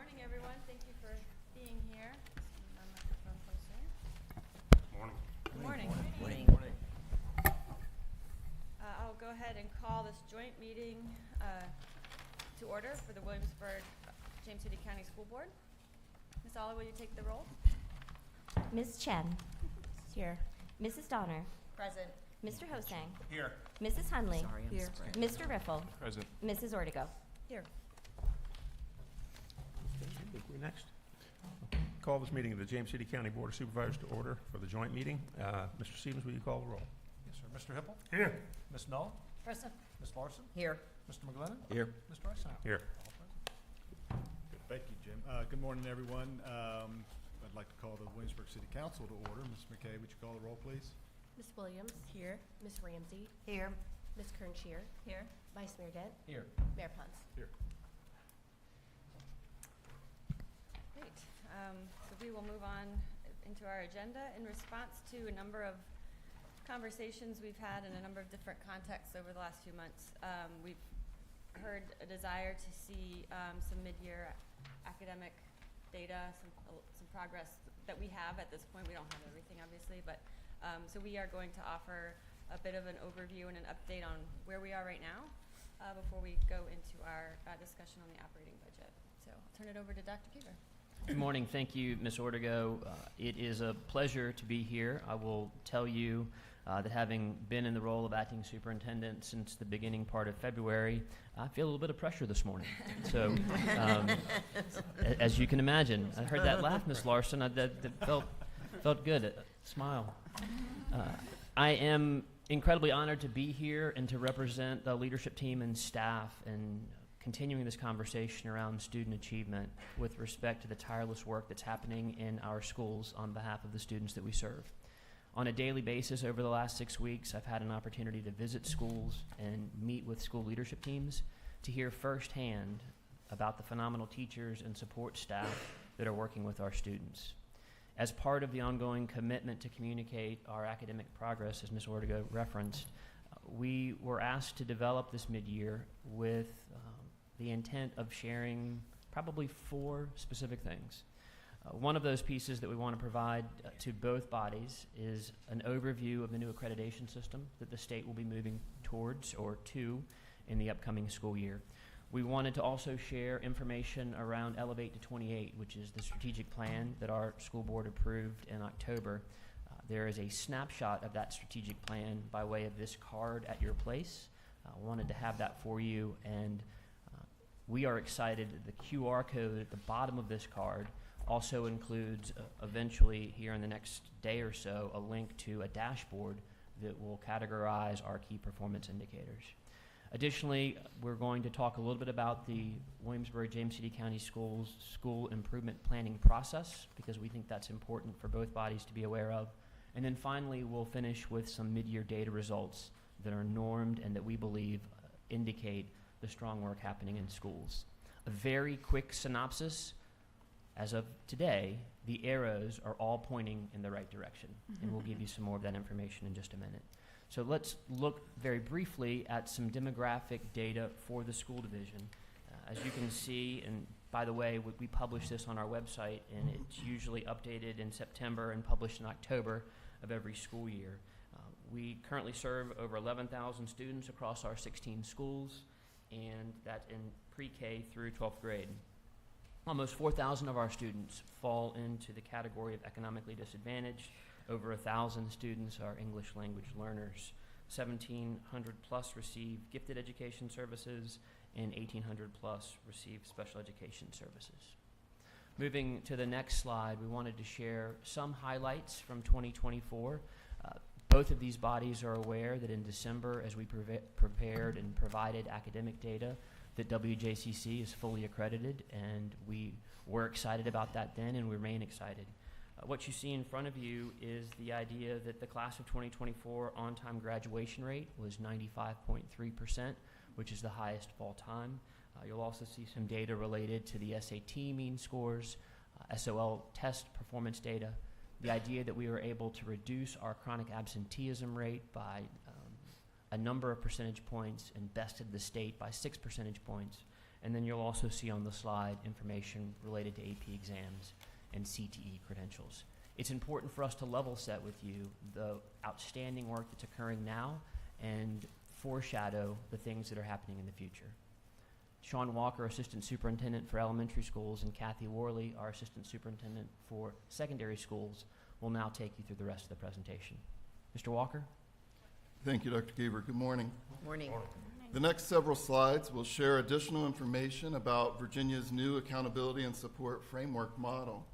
morning, everyone. Thank you for being here. Just move my microphone closer. Morning. Good morning. Morning. I'll go ahead and call this joint meeting to order for the Williamsburg James City County School Board. Ms. Ollie, will you take the roll? Ms. Chen. Here. Mrs. Donner. Present. Mr. Hosang. Here. Mrs. Hunley. Sorry, I'm Here. spread. Mr. Riffle. Present. Mrs. Ortego. Here. I think we're next. Call this meeting of the James City County Board of Supervisors to order for the joint meeting. Mr. Stevens, will you call the roll? Yes, sir. Mr. Hippel? Here. Ms. Null? Present. Ms. Larson? Here. Mr. McGlennon? Here. Mr. Eisenhower? Here. All present. Good. Thank you, Jim. Good morning, everyone. I'd like to call the Williamsburg City Council to order. Ms. McKay, would you call the roll, please? Ms. Williams. Here. Ms. Ramsey. Here. Ms. Kernschier. Here. Vice Mayor Dent. Here. Mayor Punts. Here. Great. So we will move on into our agenda in response to a number of conversations we've had in a number of different contexts over the last few months. We've heard a desire to see some mid-year academic data, some progress that we have at this point. We don't have everything, obviously, but so we are going to offer a bit of an overview and an update on where we are right now before we go into our discussion on the operating budget. So I'll turn it over to Dr. Keever. Good morning. Thank you, Ms. Ortego. It is a pleasure to be here. I will tell you that having been in the role of acting superintendent since the beginning part of February, I feel a little bit of pressure this morning. So, as you can imagine, I heard that laugh, Ms. Larson. That felt good. Smile. I am incredibly honored to be here and to represent the leadership team and staff and continuing this conversation around student achievement with respect to the tireless work that's happening in our schools on behalf of the students that we serve. On a daily basis over the last 6 weeks, I've had an opportunity to visit schools and meet with school leadership teams to hear firsthand about the phenomenal teachers and support staff that are working with our students. As part of the ongoing commitment to communicate our academic progress, as Ms. Ortego referenced, we were asked to develop this mid-year with the intent of sharing probably 4 specific things. One of those pieces that we want to provide to both bodies is an overview of the new accreditation system that the state will be moving towards or to in the upcoming school year. We wanted to also share information around Elevate to 28, which is the strategic plan that our school board approved in October. There is a snapshot of that strategic plan by way of this card at your place. Wanted to have that for you, and we are excited that the QR code at the bottom of this card also includes, eventually here in the next day or so, a link to a dashboard that will categorize our key performance indicators. Additionally, we're going to talk a little bit about the Williamsburg-James City County Schools school improvement planning process, because we think that's important for both bodies to be aware of. And then finally, we'll finish with some mid-year data results that are normed and that we believe indicate the strong work happening in schools. A very quick synopsis. As of today, the arrows are all pointing in the right direction, and we'll give you some more of that information in just a minute. So let's look very briefly at some demographic data for the school division. As you can see, and by the way, we publish this on our website, and it's usually updated in September and published in October of every school year. We currently serve over 11,000 students across our 16 schools, and that's in pre-K through 12th grade. Almost 4,000 of our students fall into the category of economically disadvantaged. Over 1,000 students are English language learners. 1,700 plus receive gifted education services, and 1,800 plus receive special education services. Moving to the next slide, we wanted to share some highlights from 2024. Both of these bodies are aware that in December, as we prepared and provided academic data, that WJCC is fully accredited, and we were excited about that then and we remain excited. What you see in front of you is the idea that the class of 2024 on-time graduation rate was 95.3%, which is the highest of all time. You'll also see some data related to the SAT mean scores, SOL test performance data, the idea that we were able to reduce our chronic absenteeism rate by a number of percentage points and bested the state by 6 percentage points, And then you'll also see on the slide information related to AP exams and CTE credentials. It's important for us to level set with you the outstanding work that's occurring now and foreshadow the things that are happening in the future. Sean Walker, Assistant Superintendent for Elementary Schools, and Kathy Worley, our Assistant Superintendent for Secondary Schools, will now take you through the rest of the presentation. Mr. Walker? Thank you, Dr. Geaver. Good morning. Morning. The next several slides will share additional information about Virginia's new Accountability and Support Framework model.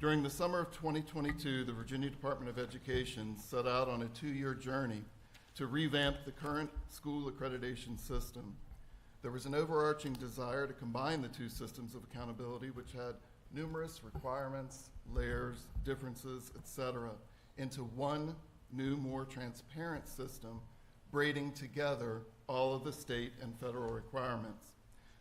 During the summer of 2022, the Virginia Department of Education set out on a 2-year journey to revamp the current school accreditation system. There was an overarching desire to combine the two systems of accountability, which had numerous requirements, layers, differences, etc., into one new, more transparent system, braiding together all of the state and federal requirements.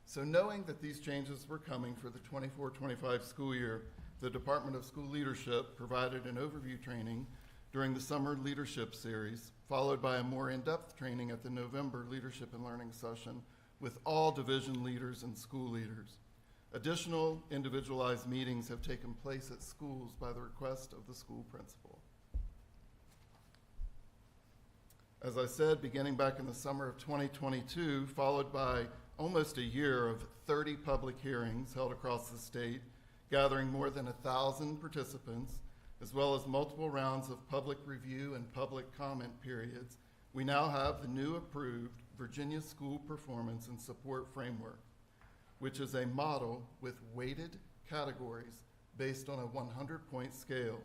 So knowing that these changes were coming for the 24-25 school year, the Department of School Leadership provided an overview training during the summer leadership series, followed by a more in-depth training at the November leadership and learning session with all division leaders and school leaders. Additional individualized meetings have taken place at schools by the request of the school principal. As I said, beginning back in the summer of 2022, followed by almost a year of 30 public hearings held across the state, gathering more than 1,000 participants, as well as multiple rounds of public review and public comment periods, we now have the new approved Virginia School Performance and Support Framework, which is a model with weighted categories based on a 100-point scale.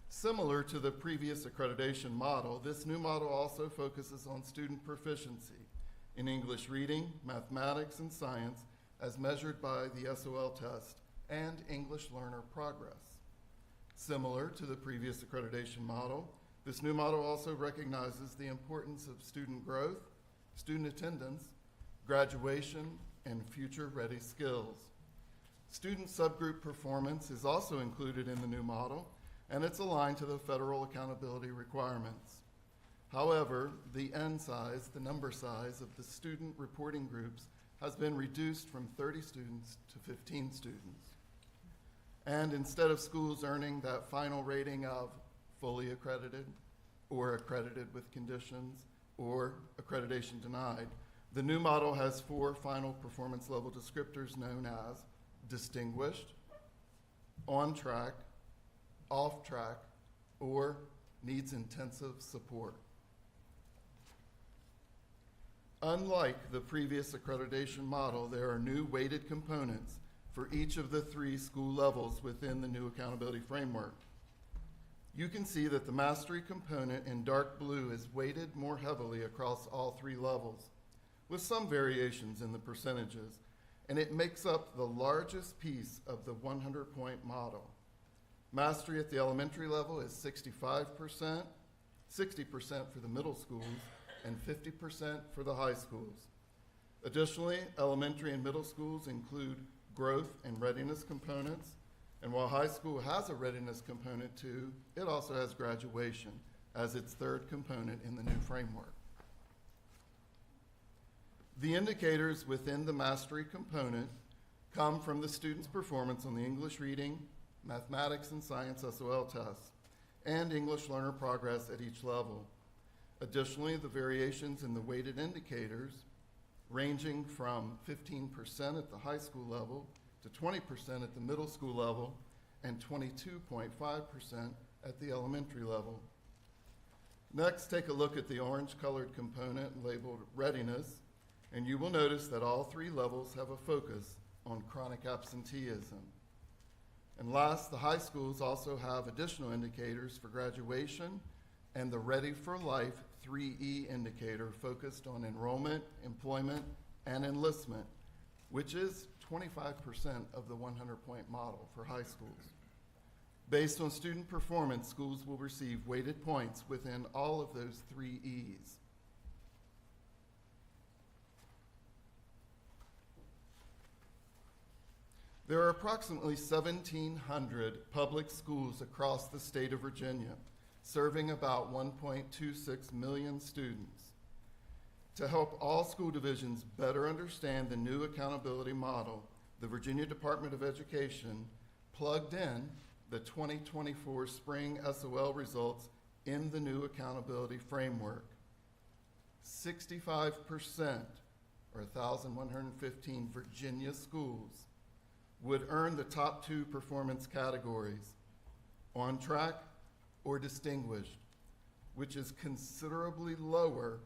Similar to the previous accreditation model, this new model also focuses on student proficiency in English reading, mathematics, and science as measured by the SOL test and English learner progress. Similar to the previous accreditation model, this new model also recognizes the importance of student growth, student attendance, graduation, and future-ready skills. Student subgroup performance is also included in the new model, and it's aligned to the federal accountability requirements. However, the N size, the number size of the student reporting groups, has been reduced from 30 students to 15 students. And instead of schools earning that final rating of fully accredited, or accredited with conditions, or accreditation denied, the new model has 4 final performance level descriptors known as distinguished, on track, off track, or needs intensive support. Unlike the previous accreditation model, there are new weighted components for each of the 3 school levels within the new accountability framework. You can see that the mastery component in dark blue is weighted more heavily across all 3 levels, with some variations in the percentages, and it makes up the largest piece of the 100-point model. Mastery at the elementary level is 65%, 60% for the middle schools, and 50% for the high schools. Additionally, elementary and middle schools include growth and readiness components, and while high school has a readiness component too, it also has graduation as its 3rd component in the new framework. The indicators within the mastery component come from the student's performance on the English reading, mathematics, and science SOL tests, and English learner progress at each level. Additionally, the variations in the weighted indicators, ranging from 15% at the high school level to 20% at the middle school level and 22.5% at the elementary level. Next, take a look at the orange-colored component labeled readiness, and you will notice that all 3 levels have a focus on chronic absenteeism. And last, the high schools also have additional indicators for graduation and the Ready for Life 3E indicator focused on enrollment, employment, and enlistment, which is 25% of the 100-point model for high schools. Based on student performance, schools will receive weighted points within all of those 3 E's. There are approximately 1,700 public schools across the state of Virginia, serving about 1.26 million students. To help all school divisions better understand the new accountability model, the Virginia Department of Education plugged in the 2024 spring SOL results in the new accountability framework. 65%, or 1,115 Virginia schools, would earn the top 2 performance categories, on track or distinguished, which is considerably lower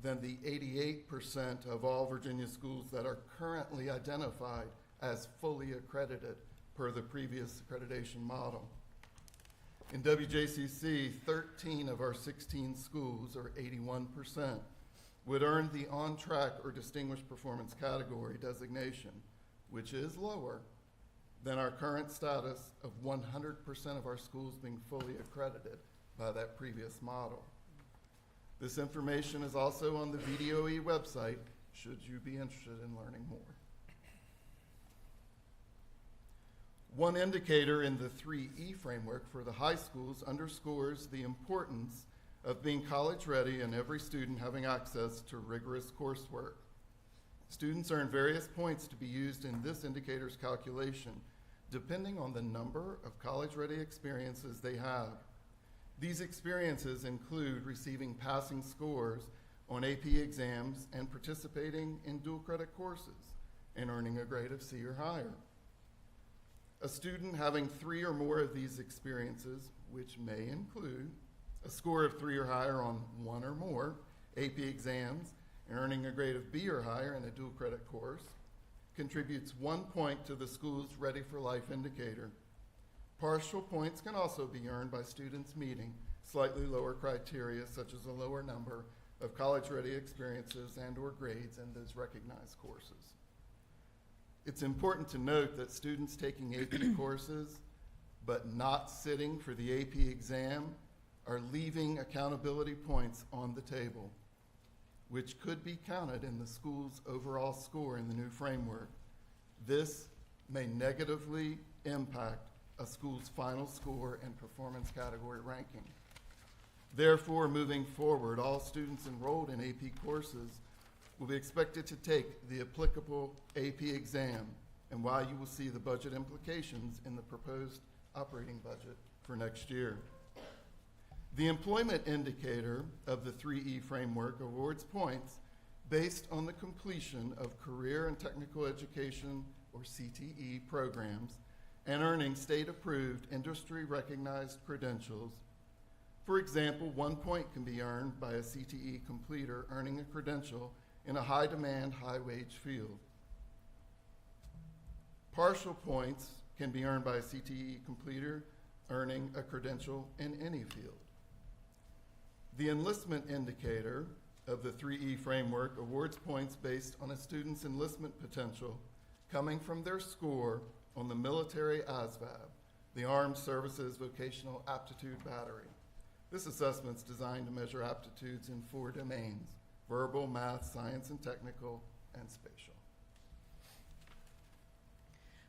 than the 88% of all Virginia schools that are currently identified as fully accredited per the previous accreditation model. In WJCC, 13 of our 16 schools, or 81%, would earn the on-track or distinguished performance category designation, which is lower than our current status of 100% of our schools being fully accredited by that previous model. This information is also on the VDOE website, should you be interested in learning more. One indicator in the 3E framework for the high schools underscores the importance of being college ready and every student having access to rigorous coursework. Students earn various points to be used in this indicator's calculation, depending on the number of college-ready experiences they have. These experiences include receiving passing scores on AP exams and participating in dual credit courses and earning a grade of C or higher. A student having 3 or more of these experiences, which may include a score of 3 or higher on 1 or more AP exams and earning a grade of B or higher in a dual credit course, contributes 1 point to the school's Ready for Life indicator. Partial points can also be earned by students meeting slightly lower criteria, such as a lower number of college-ready experiences and/or grades in those recognized courses. It's important to note that students taking AP courses but not sitting for the AP exam are leaving accountability points on the table, which could be counted in the school's overall score in the new framework. This may negatively impact a school's final score and performance category ranking. Therefore, moving forward, all students enrolled in AP courses will be expected to take the applicable AP exam, and while you will see the budget implications in the proposed operating budget for next year. The employment indicator of the 3E framework awards points based on the completion of career and technical education, or CTE, programs and earning state-approved, industry-recognized credentials. For example, 1 point can be earned by a CTE completer earning a credential in a high-demand, high-wage field. Partial points can be earned by a CTE completer earning a credential in any field. The enlistment indicator of the 3E framework awards points based on a student's enlistment potential coming from their score on the military ASVAB, the Armed Services Vocational Aptitude Battery. This assessment is designed to measure aptitudes in 4 domains: verbal, math, science and technical, and spatial.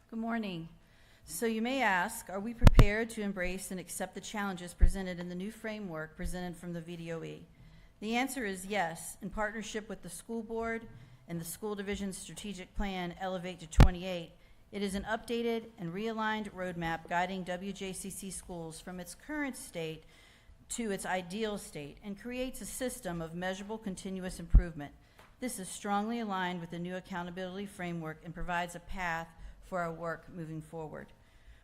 Good morning. So you may ask, are we prepared to embrace and accept the challenges presented in the new framework presented from the VDOE? The answer is yes. In partnership with the school board and the school division's strategic plan, Elevate to 28, it is an updated and realigned roadmap guiding WJCC schools from its current state to its ideal state and creates a system of measurable continuous improvement. This is strongly aligned with the new accountability framework and provides a path for our work moving forward.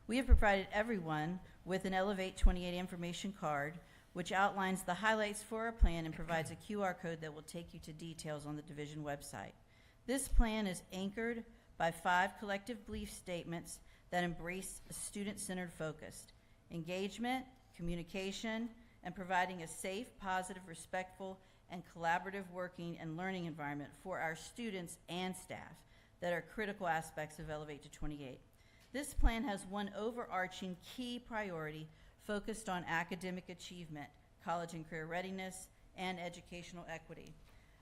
We have provided everyone with an Elevate 28 information card, which outlines the highlights for our plan and provides a QR code that will take you to details on the division website. This plan is anchored by 5 collective belief statements that embrace a student-centered focus: engagement, communication, and providing a safe, positive, respectful, and collaborative working and learning environment for our students and staff that are critical aspects of Elevate to 28. This plan has one overarching key priority focused on academic achievement, college and career readiness, and educational equity.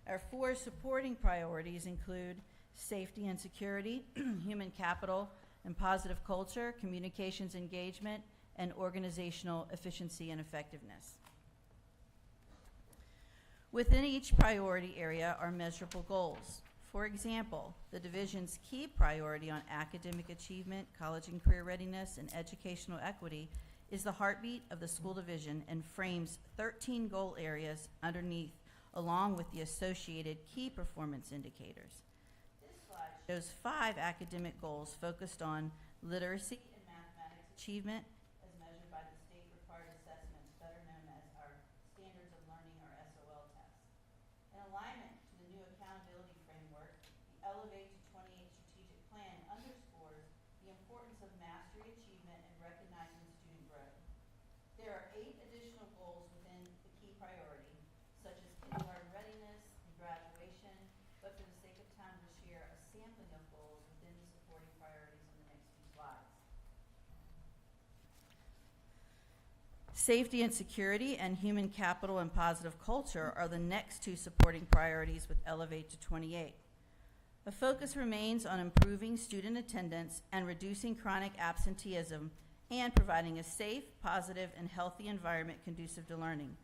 Our 4 supporting priorities include safety and security, human capital and positive culture, communications engagement, and organizational efficiency and effectiveness. Within each priority area are measurable goals. For example, the division's key priority on academic achievement, college and career readiness, and educational equity is the heartbeat of the school division and frames 13 goal areas underneath, along with the associated key performance indicators. This slide shows 5 academic goals focused on literacy and mathematics achievement as measured by the state required assessments, better known as our Standards of Learning or SOL test. In alignment to the new accountability framework, the Elevate to 28 strategic plan underscores the importance of mastery achievement and recognizing student growth. There are 8 additional goals within the key priority, such as kindergarten readiness and graduation, but for the sake of time, we'll share a sampling of goals within the supporting priorities on the next few slides. Safety and security and human capital and positive culture are the next 2 supporting priorities with Elevate to 28. A focus remains on improving student attendance and reducing chronic absenteeism and providing a safe, positive, and healthy environment conducive to learning.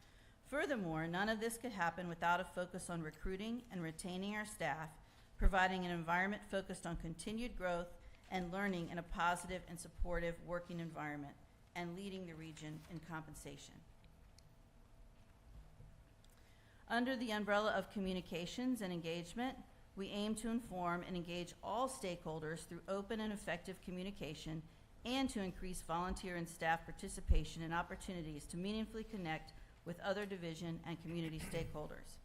Furthermore, none of this could happen without a focus on recruiting and retaining our staff, providing an environment focused on continued growth and learning in a positive and supportive working environment, and leading the region in compensation. Under the umbrella of communications and engagement, we aim to inform and engage all stakeholders through open and effective communication and to increase volunteer and staff participation and opportunities to meaningfully connect with other division and community stakeholders.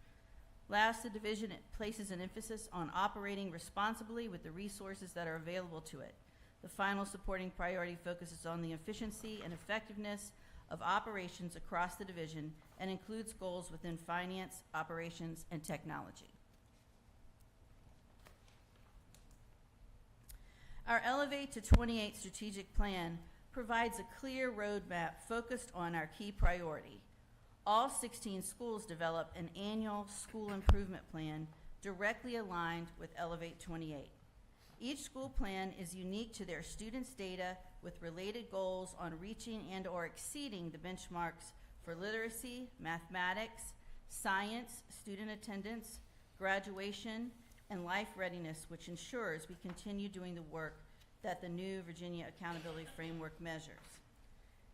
Last, the division places an emphasis on operating responsibly with the resources that are available to it. The final supporting priority focuses on the efficiency and effectiveness of operations across the division and includes goals within finance, operations, and technology. Our Elevate to 28 strategic plan provides a clear roadmap focused on our key priority. All 16 schools develop an annual school improvement plan directly aligned with Elevate 28. Each school plan is unique to their students' data with related goals on reaching and or exceeding the benchmarks for literacy, mathematics, science, student attendance, graduation, and life readiness, which ensures we continue doing the work that the new Virginia Accountability Framework measures.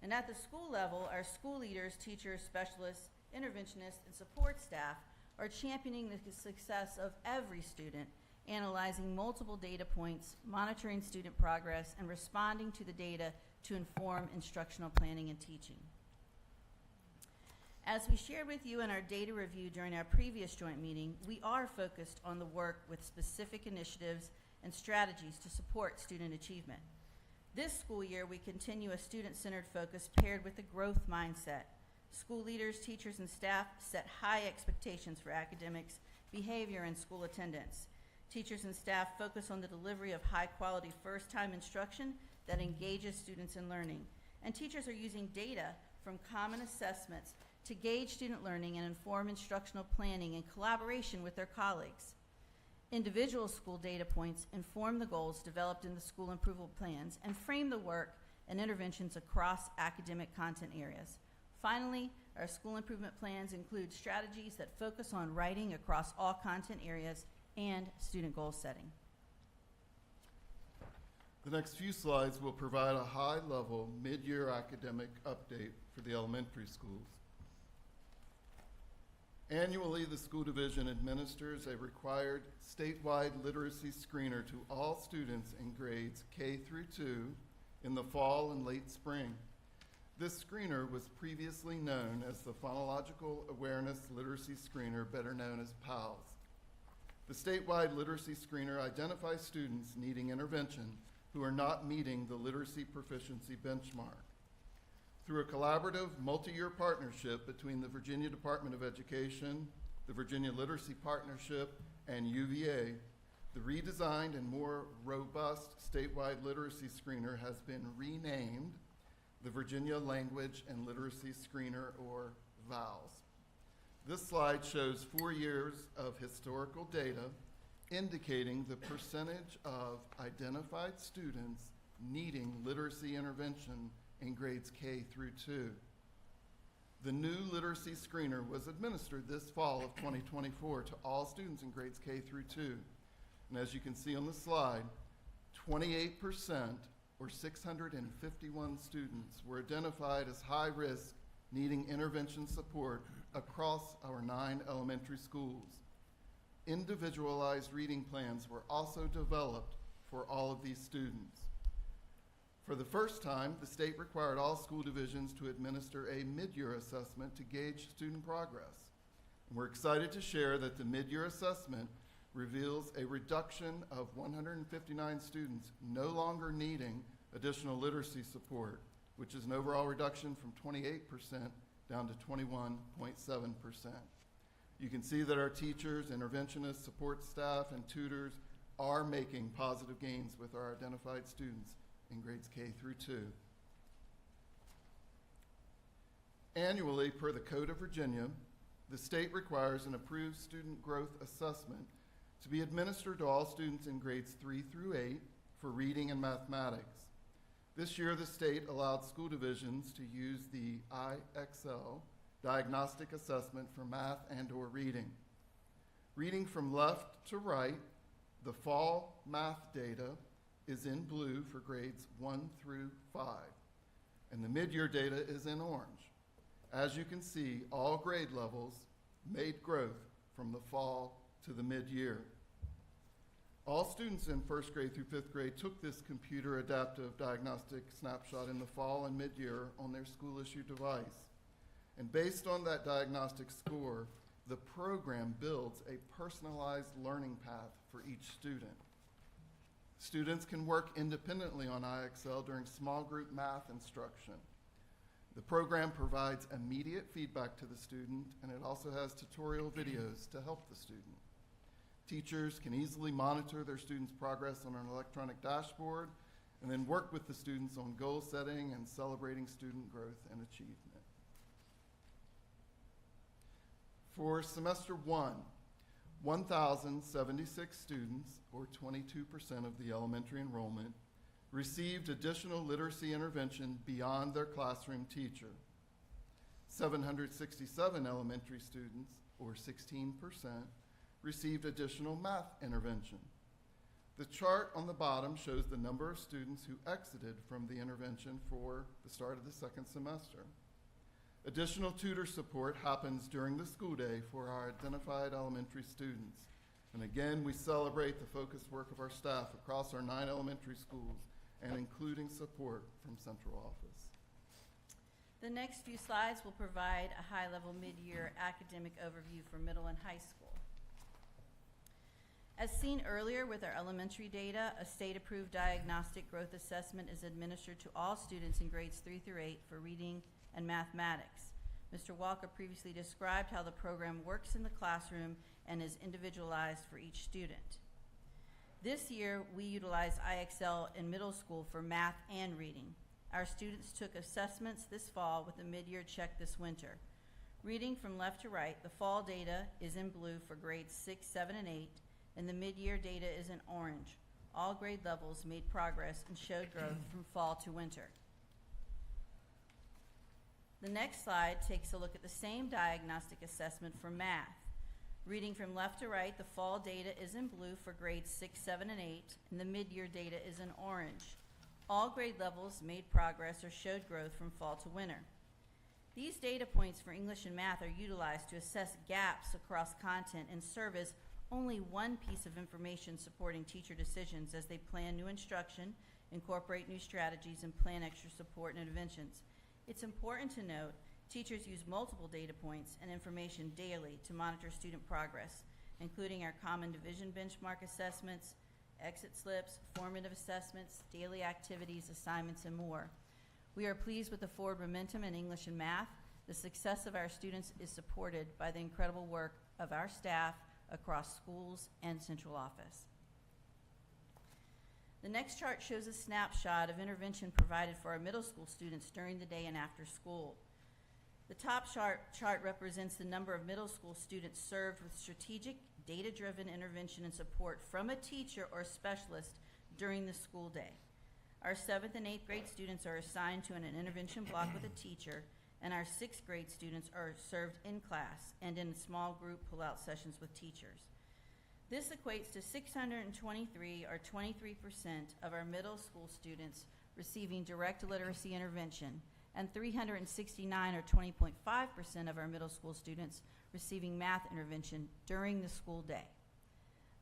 And at the school level, our school leaders, teachers, specialists, interventionists, and support staff are championing the success of every student, analyzing multiple data points, monitoring student progress, and responding to the data to inform instructional planning and teaching. As we shared with you in our data review during our previous joint meeting, we are focused on the work with specific initiatives and strategies to support student achievement. This school year, we continue a student-centered focus paired with a growth mindset. School leaders, teachers, and staff set high expectations for academics, behavior, and school attendance. Teachers and staff focus on the delivery of high-quality first-time instruction that engages students in learning. And teachers are using data from common assessments to gauge student learning and inform instructional planning in collaboration with their colleagues. Individual school data points inform the goals developed in the school improvement plans and frame the work and interventions across academic content areas. Finally, our school improvement plans include strategies that focus on writing across all content areas and student goal setting. The next few slides will provide a high-level mid-year academic update for the elementary schools. Annually, the school division administers a required statewide literacy screener to all students in grades K through 2 in the fall and late spring. This screener was previously known as the Phonological Awareness Literacy Screener, better known as PALS. The statewide literacy screener identifies students needing intervention who are not meeting the literacy proficiency benchmark. Through a collaborative multi-year partnership between the Virginia Department of Education, the Virginia Literacy Partnership, and UVA, the redesigned and more robust statewide literacy screener has been renamed the Virginia Language and Literacy Screener, or VALS. This slide shows 4 years of historical data indicating the percentage of identified students needing literacy intervention in grades K through 2. The new literacy screener was administered this fall of 2024 to all students in grades K through 2. And as you can see on the slide, 28%, or 651 students, were identified as high risk, needing intervention support across our 9 elementary schools. Individualized reading plans were also developed for all of these students. For the first time, the state required all school divisions to administer a mid-year assessment to gauge student progress. And we're excited to share that the mid-year assessment reveals a reduction of 159 students no longer needing additional literacy support, which is an overall reduction from 28% down to 21.7%. You can see that our teachers, interventionists, support staff, and tutors are making positive gains with our identified students in grades K through 2. Annually, per the Code of Virginia, the state requires an approved student growth assessment to be administered to all students in grades 3 through 8 for reading and mathematics. This year, the state allowed school divisions to use the IXL diagnostic assessment for math and/or reading. Reading from left to right, the fall math data is in blue for grades 1 through 5, and the mid-year data is in orange. As you can see, all grade levels made growth from the fall to the mid-year. All students in first grade through 5th grade took this computer adaptive diagnostic snapshot in the fall and mid-year on their school-issued device. And based on that diagnostic score, the program builds a personalized learning path for each student. Students can work independently on IXL during small group math instruction. The program provides immediate feedback to the student, and it also has tutorial videos to help the student. Teachers can easily monitor their students' progress on an electronic dashboard and then work with the students on goal setting and celebrating student growth and achievement. For semester 1, 1,076 students, or 22% of the elementary enrollment, received additional literacy intervention beyond their classroom teacher. 767 elementary students, or 16%, received additional math intervention. The chart on the bottom shows the number of students who exited from the intervention for the start of the second semester. Additional tutor support happens during the school day for our identified elementary students. And again, we celebrate the focused work of our staff across our 9 elementary schools and including support from central office. The next few slides will provide a high-level mid-year academic overview for middle and high school. As seen earlier with our elementary data, a state-approved diagnostic growth assessment is administered to all students in grades 3 through 8 for reading and mathematics. Mr. Walker previously described how the program works in the classroom and is individualized for each student. This year, we utilized IXL in middle school for math and reading. Our students took assessments this fall with a mid-year check this winter. Reading from left to right, the fall data is in blue for grades 6, 7, and 8, and the mid-year data is in orange. All grade levels made progress and showed growth from fall to winter. The next slide takes a look at the same diagnostic assessment for math. Reading from left to right, the fall data is in blue for grades 6, 7, and 8, and the mid-year data is in orange. All grade levels made progress or showed growth from fall to winter. These data points for English and math are utilized to assess gaps across content and serve as only one piece of information supporting teacher decisions as they plan new instruction, incorporate new strategies, and plan extra support and interventions. It's important to note teachers use multiple data points and information daily to monitor student progress, including our common division benchmark assessments, exit slips, formative assessments, daily activities, assignments, and more. We are pleased with the forward momentum in English and math. The success of our students is supported by the incredible work of our staff across schools and central office. The next chart shows a snapshot of intervention provided for our middle school students during the day and after school. The top chart represents the number of middle school students served with strategic, data-driven intervention and support from a teacher or specialist during the school day. Our 7th and 8th grade students are assigned to an intervention block with a teacher, and our 6th grade students are served in class and in small group pull-out sessions with teachers. This equates to 623, or 23%, of our middle school students receiving direct literacy intervention, and 369, or 20.5%, of our middle school students receiving math intervention during the school day.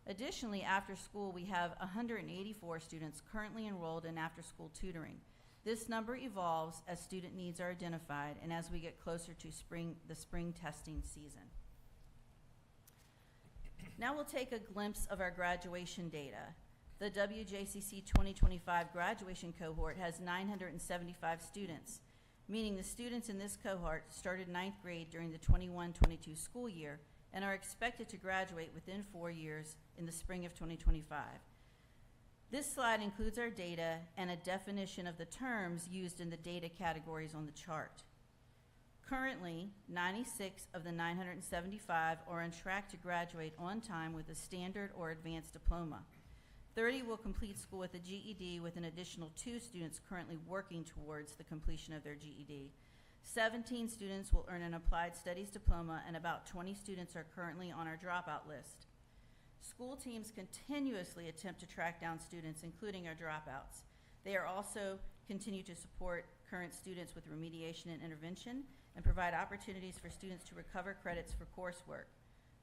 Additionally, after school, we have 184 students currently enrolled in after-school tutoring. This number evolves as student needs are identified and as we get closer to the spring testing season. Now we'll take a glimpse of our graduation data. The WJCC 2025 graduation cohort has 975 students, meaning the students in this cohort started 9th grade during the 21-22 school year and are expected to graduate within 4 years in the spring of 2025. This slide includes our data and a definition of the terms used in the data categories on the chart. Currently, 96 of the 975 are on track to graduate on time with a standard or advanced diploma. 30 will complete school with a GED, with an additional 2 students currently working towards the completion of their GED. 17 students will earn an applied studies diploma, and about 20 students are currently on our dropout list. School teams continuously attempt to track down students, including our dropouts. They are also continue to support current students with remediation and intervention and provide opportunities for students to recover credits for coursework.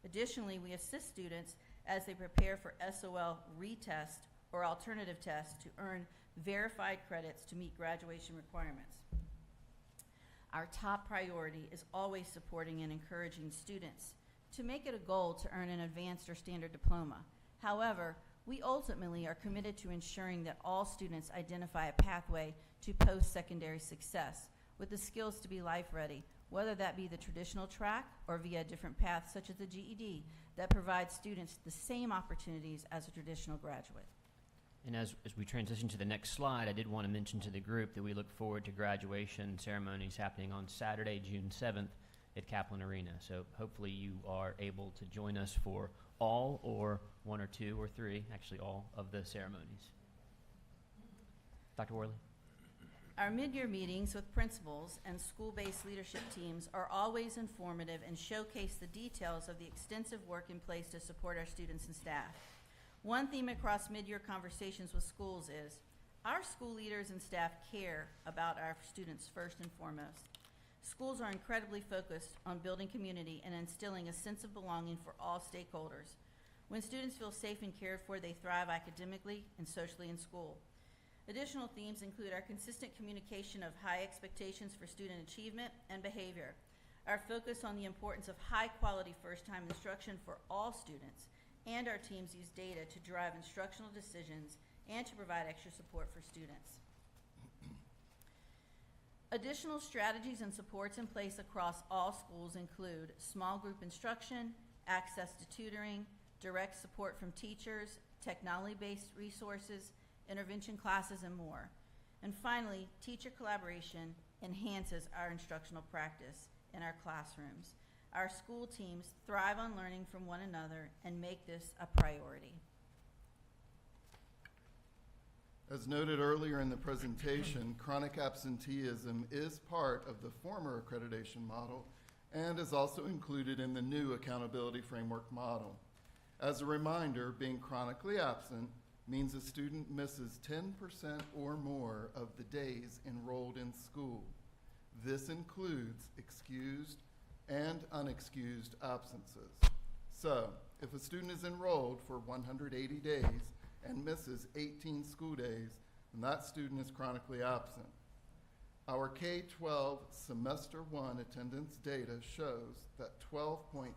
Additionally, we assist students as they prepare for SOL retest or alternative tests to earn verified credits to meet graduation requirements. Our top priority is always supporting and encouraging students to make it a goal to earn an advanced or standard diploma. However, we ultimately are committed to ensuring that all students identify a pathway to post-secondary success with the skills to be life-ready, whether that be the traditional track or via a different path such as the GED that provides students the same opportunities as a traditional graduate. And as we transition to the next slide, I did want to mention to the group that we look forward to graduation ceremonies happening on Saturday, June 7th at Kaplan Arena. So hopefully you are able to join us for all, or 1 or 2 or 3, actually all, of the ceremonies. Dr. Worley? Our mid-year meetings with principals and school-based leadership teams are always informative and showcase the details of the extensive work in place to support our students and staff. One theme across mid-year conversations with schools is our school leaders and staff care about our students first and foremost. Schools are incredibly focused on building community and instilling a sense of belonging for all stakeholders. When students feel safe and cared for, they thrive academically and socially in school. Additional themes include our consistent communication of high expectations for student achievement and behavior, our focus on the importance of high-quality first-time instruction for all students, and our teams use data to drive instructional decisions and to provide extra support for students. Additional strategies and supports in place across all schools include small group instruction, access to tutoring, direct support from teachers, technology-based resources, intervention classes, and more. And finally, teacher collaboration enhances our instructional practice in our classrooms. Our school teams thrive on learning from one another and make this a priority. As noted earlier in the presentation, chronic absenteeism is part of the former accreditation model and is also included in the new accountability framework model. As a reminder, being chronically absent means a student misses 10% or more of the days enrolled in school. This includes excused and unexcused absences. So, if a student is enrolled for 180 days and misses 18 school days, then that student is chronically absent. Our K-12 semester 1 attendance data shows that 12.2%,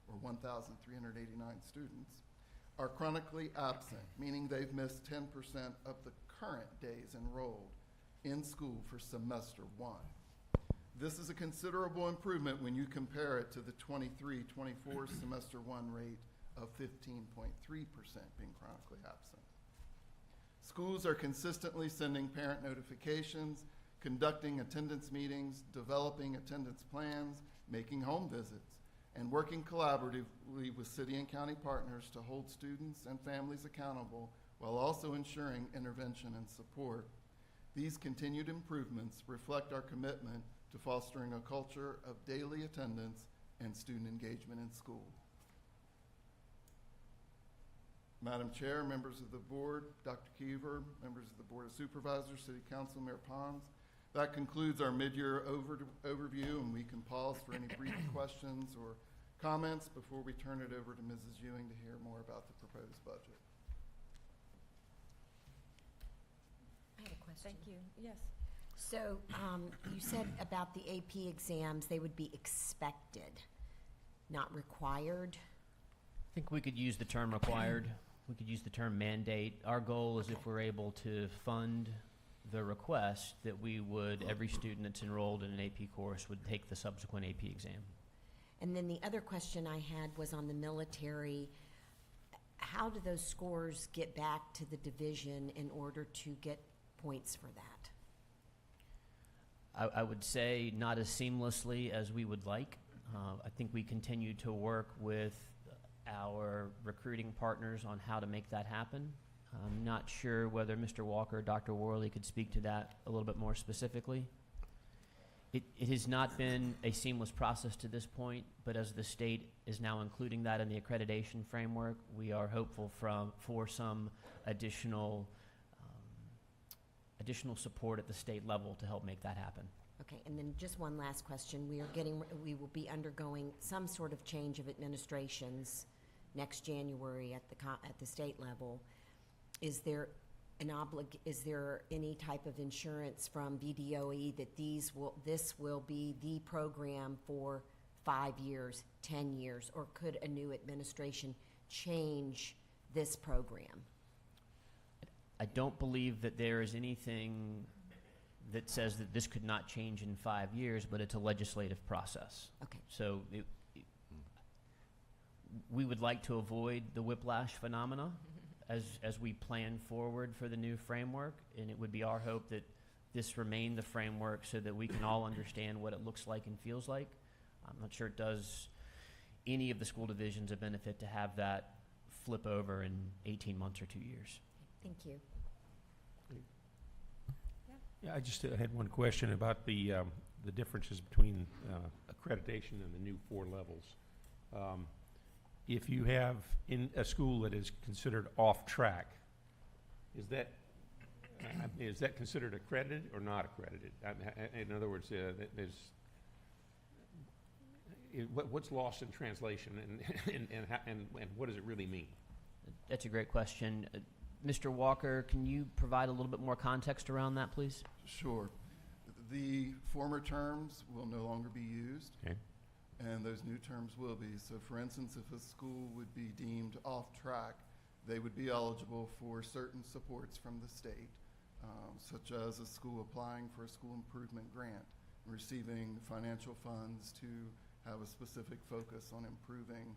or 1,389 students, are chronically absent, meaning they've missed 10% of the current days enrolled in school for semester 1. This is a considerable improvement when you compare it to the 23-24 semester 1 rate of 15.3% being chronically absent. Schools are consistently sending parent notifications, conducting attendance meetings, developing attendance plans, making home visits, and working collaboratively with city and county partners to hold students and families accountable while also ensuring intervention and support. These continued improvements reflect our commitment to fostering a culture of daily attendance and student engagement in school. Madam Chair, members of the board, Dr. Kiever, members of the Board of Supervisors, City Council, Mayor Pons, that concludes our mid-year overview, and we can pause for any brief questions or comments before we turn it over to Mrs. Ewing to hear more about the proposed budget. I had a question. Thank you. Yes. So, you said about the AP exams, they would be expected, not required. I think we could use the term required. We could use the term mandate. Our goal is if we're able to fund the request, that we would, every student that's enrolled in an AP course would take the subsequent AP exam. And then the other question I had was on the military. How do those scores get back to the division in order to get points for that? I would say not as seamlessly as we would like. I think we continue to work with our recruiting partners on how to make that happen. I'm not sure whether Mr. Walker or Dr. Worley could speak to that a little bit more specifically. It has not been a seamless process to this point, but as the state is now including that in the accreditation framework, we are hopeful for some additional support at the state level to help make that happen. Okay, and then just one last question. We will be undergoing some sort of change of administrations next January at the state level. Is there any type of insurance from VDOE that this will be the program for 5 years, 10 years, or could a new administration change this program? I don't believe that there is anything that says that this could not change in 5 years, but it's a legislative process. Okay. So we would like to avoid the whiplash phenomena as we plan forward for the new framework, and it would be our hope that this remain the framework so that we can all understand what it looks like and feels like. I'm not sure it does any of the school divisions a benefit to have that flip over in 18 months or 2 years. Thank you. Yeah, I just had one question about the differences between accreditation and the new 4 levels. If you have in a school that is considered off track, is that considered accredited or not accredited? In other words, what's lost in translation, and what does it really mean? That's a great question. Mr. Walker, can you provide a little bit more context around that, please? Sure. The former terms will no longer be used. Okay. And those new terms will be. So for instance, if a school would be deemed off track, they would be eligible for certain supports from the state, such as a school applying for a school improvement grant, receiving financial funds to have a specific focus on improving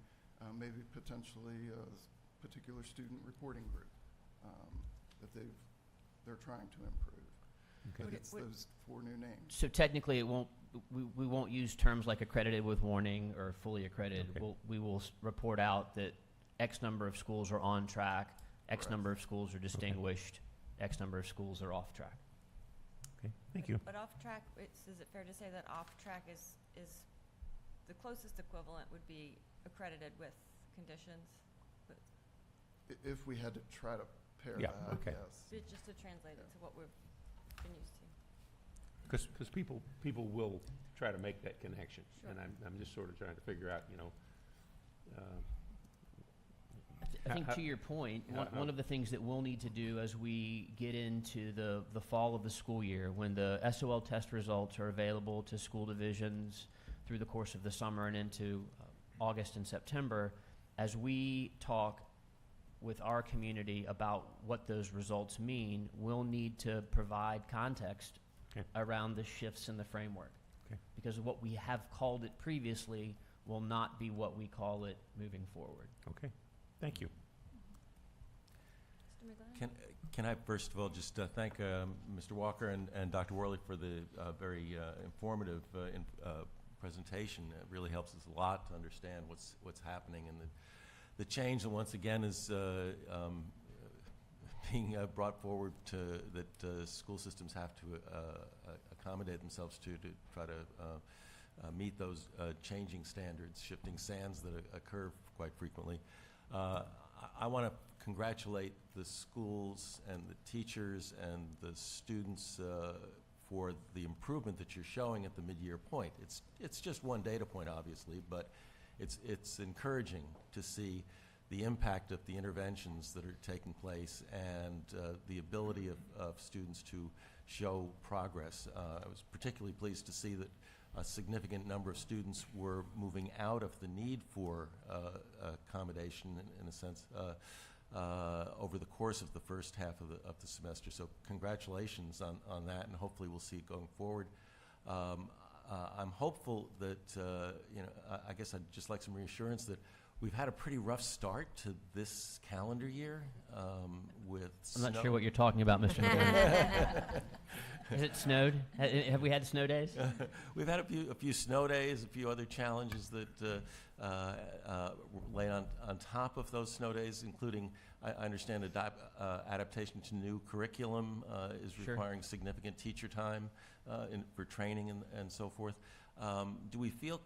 maybe potentially a particular student reporting group that they're trying to improve. Okay. But it's those 4 new names. So technically, it won't. We won't use terms like accredited with warning or fully accredited. Okay. We will report out that X number of schools are on track, X Correct. number of schools are distinguished, X number of schools are off track. Okay, thank you. But off track, is it fair to say that off track is the closest equivalent would be accredited with conditions? If we had to try to pair Yeah, that, okay. yes. Just to translate it to what we've been used to. Because people will try to make that connection, Sure. and I'm just sort of trying to figure out, I think How- to your point, how- one of the things that we'll need to do as we get into the fall of the school year, when the SOL test results are available to school divisions through the course of the summer and into August and September, as we talk with our community about what those results mean, we'll need to provide context Okay. around the shifts in the framework. Okay. Because what we have called it previously will not be what we call it moving forward. Okay, thank you. Mr. McGlennon? Can I first of all just thank Mr. Walker and Dr. Worley for the very informative presentation. It really helps us a lot to understand what's happening, and the change, and once again, is being brought forward that school systems have to accommodate themselves to try to meet those changing standards, shifting sands that occur quite frequently. I want to congratulate the schools and the teachers and the students for the improvement that you're showing at the mid-year point. It's just one data point, obviously, but it's encouraging to see the impact of the interventions that are taking place and the ability of students to show progress. I was particularly pleased to see that a significant number of students were moving out of the need for accommodation, in a sense, over the course of the first half of the semester. So congratulations on that, and hopefully we'll see it going forward. I'm hopeful that, I guess I'd just like some reassurance that we've had a pretty rough start to this calendar year with I'm not sure what you're talking about, Mr. McGovern. Has it snowed? Have we had snow days? We've had a few snow days, a few other challenges that lay on top of those snow days, including, I understand, adaptation to new curriculum is Sure. requiring significant teacher time for training and so forth. Do we feel?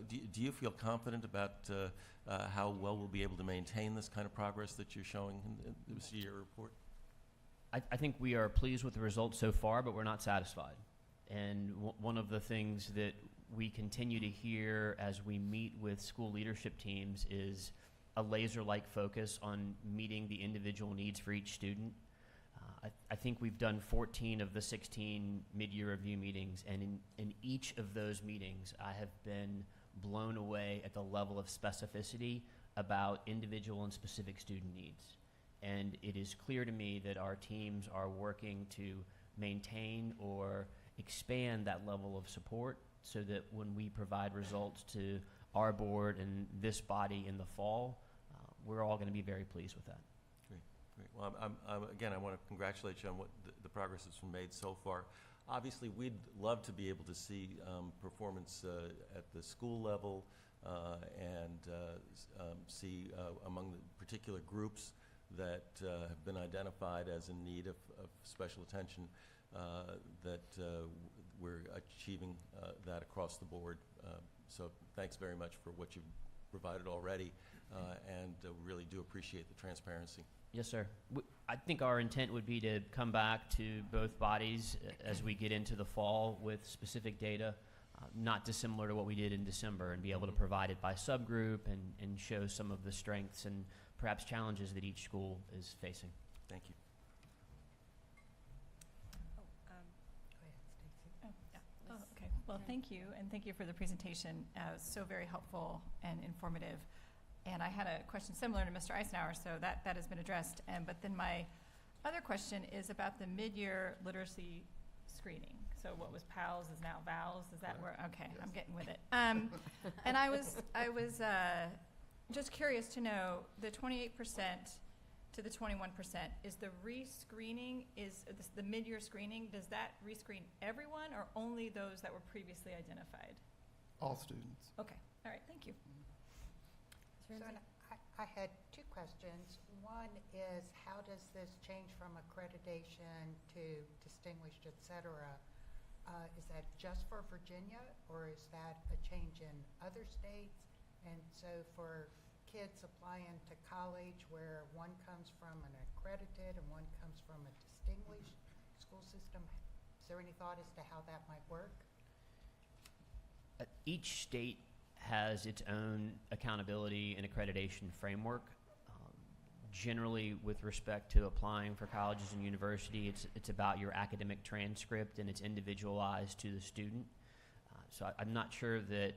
Do you feel confident about how well we'll be able to maintain this kind of progress that you're showing in this year report? I think we are pleased with the results so far, but we're not satisfied. And one of the things that we continue to hear as we meet with school leadership teams is a laser-like focus on meeting the individual needs for each student. I think we've done 14 of the 16 mid-year review meetings, and in each of those meetings, I have been blown away at the level of specificity about individual and specific student needs. And it is clear to me that our teams are working to maintain or expand that level of support so that when we provide results to our board and this body in the fall, we're all going to be very pleased with that. Great. Well, again, I want to congratulate you on what the progress that's been made so far. Obviously, we'd love to be able to see performance at the school level and see among the particular groups that have been identified as in need of special attention that we're achieving that across the board. So thanks very much for what you've provided already, and we really do appreciate the transparency. Yes, sir. I think our intent would be to come back to both bodies as we get into the fall with specific data, not dissimilar to what we did in December, and be able to provide it by subgroup and show some of the strengths and perhaps challenges that each school is facing. Thank you. Okay. Well, thank you, and thank you for the presentation. It was so very helpful and informative. And I had a question similar to Mr. Eisenhower, so that has been addressed. But then my other question is about the mid-year literacy screening. So what was PALS is now VALS. Is that where? Okay, yes. I'm getting with it. And I was just curious to know the 28% to the 21% is the rescreening, is the mid-year screening, does that rescreen everyone or only those that were previously identified? All students. Okay, all right, thank you. So I had two questions. One is, how does this change from accreditation to distinguished, et cetera? Is that just for Virginia, or is that a change in other states? And so for kids applying to college where one comes from an accredited and one comes from a distinguished school system, is there any thought as to how that might work? Each state has its own accountability and accreditation framework. Generally, with respect to applying for colleges and university, it's about your academic transcript, and it's individualized to the student. So I'm not sure that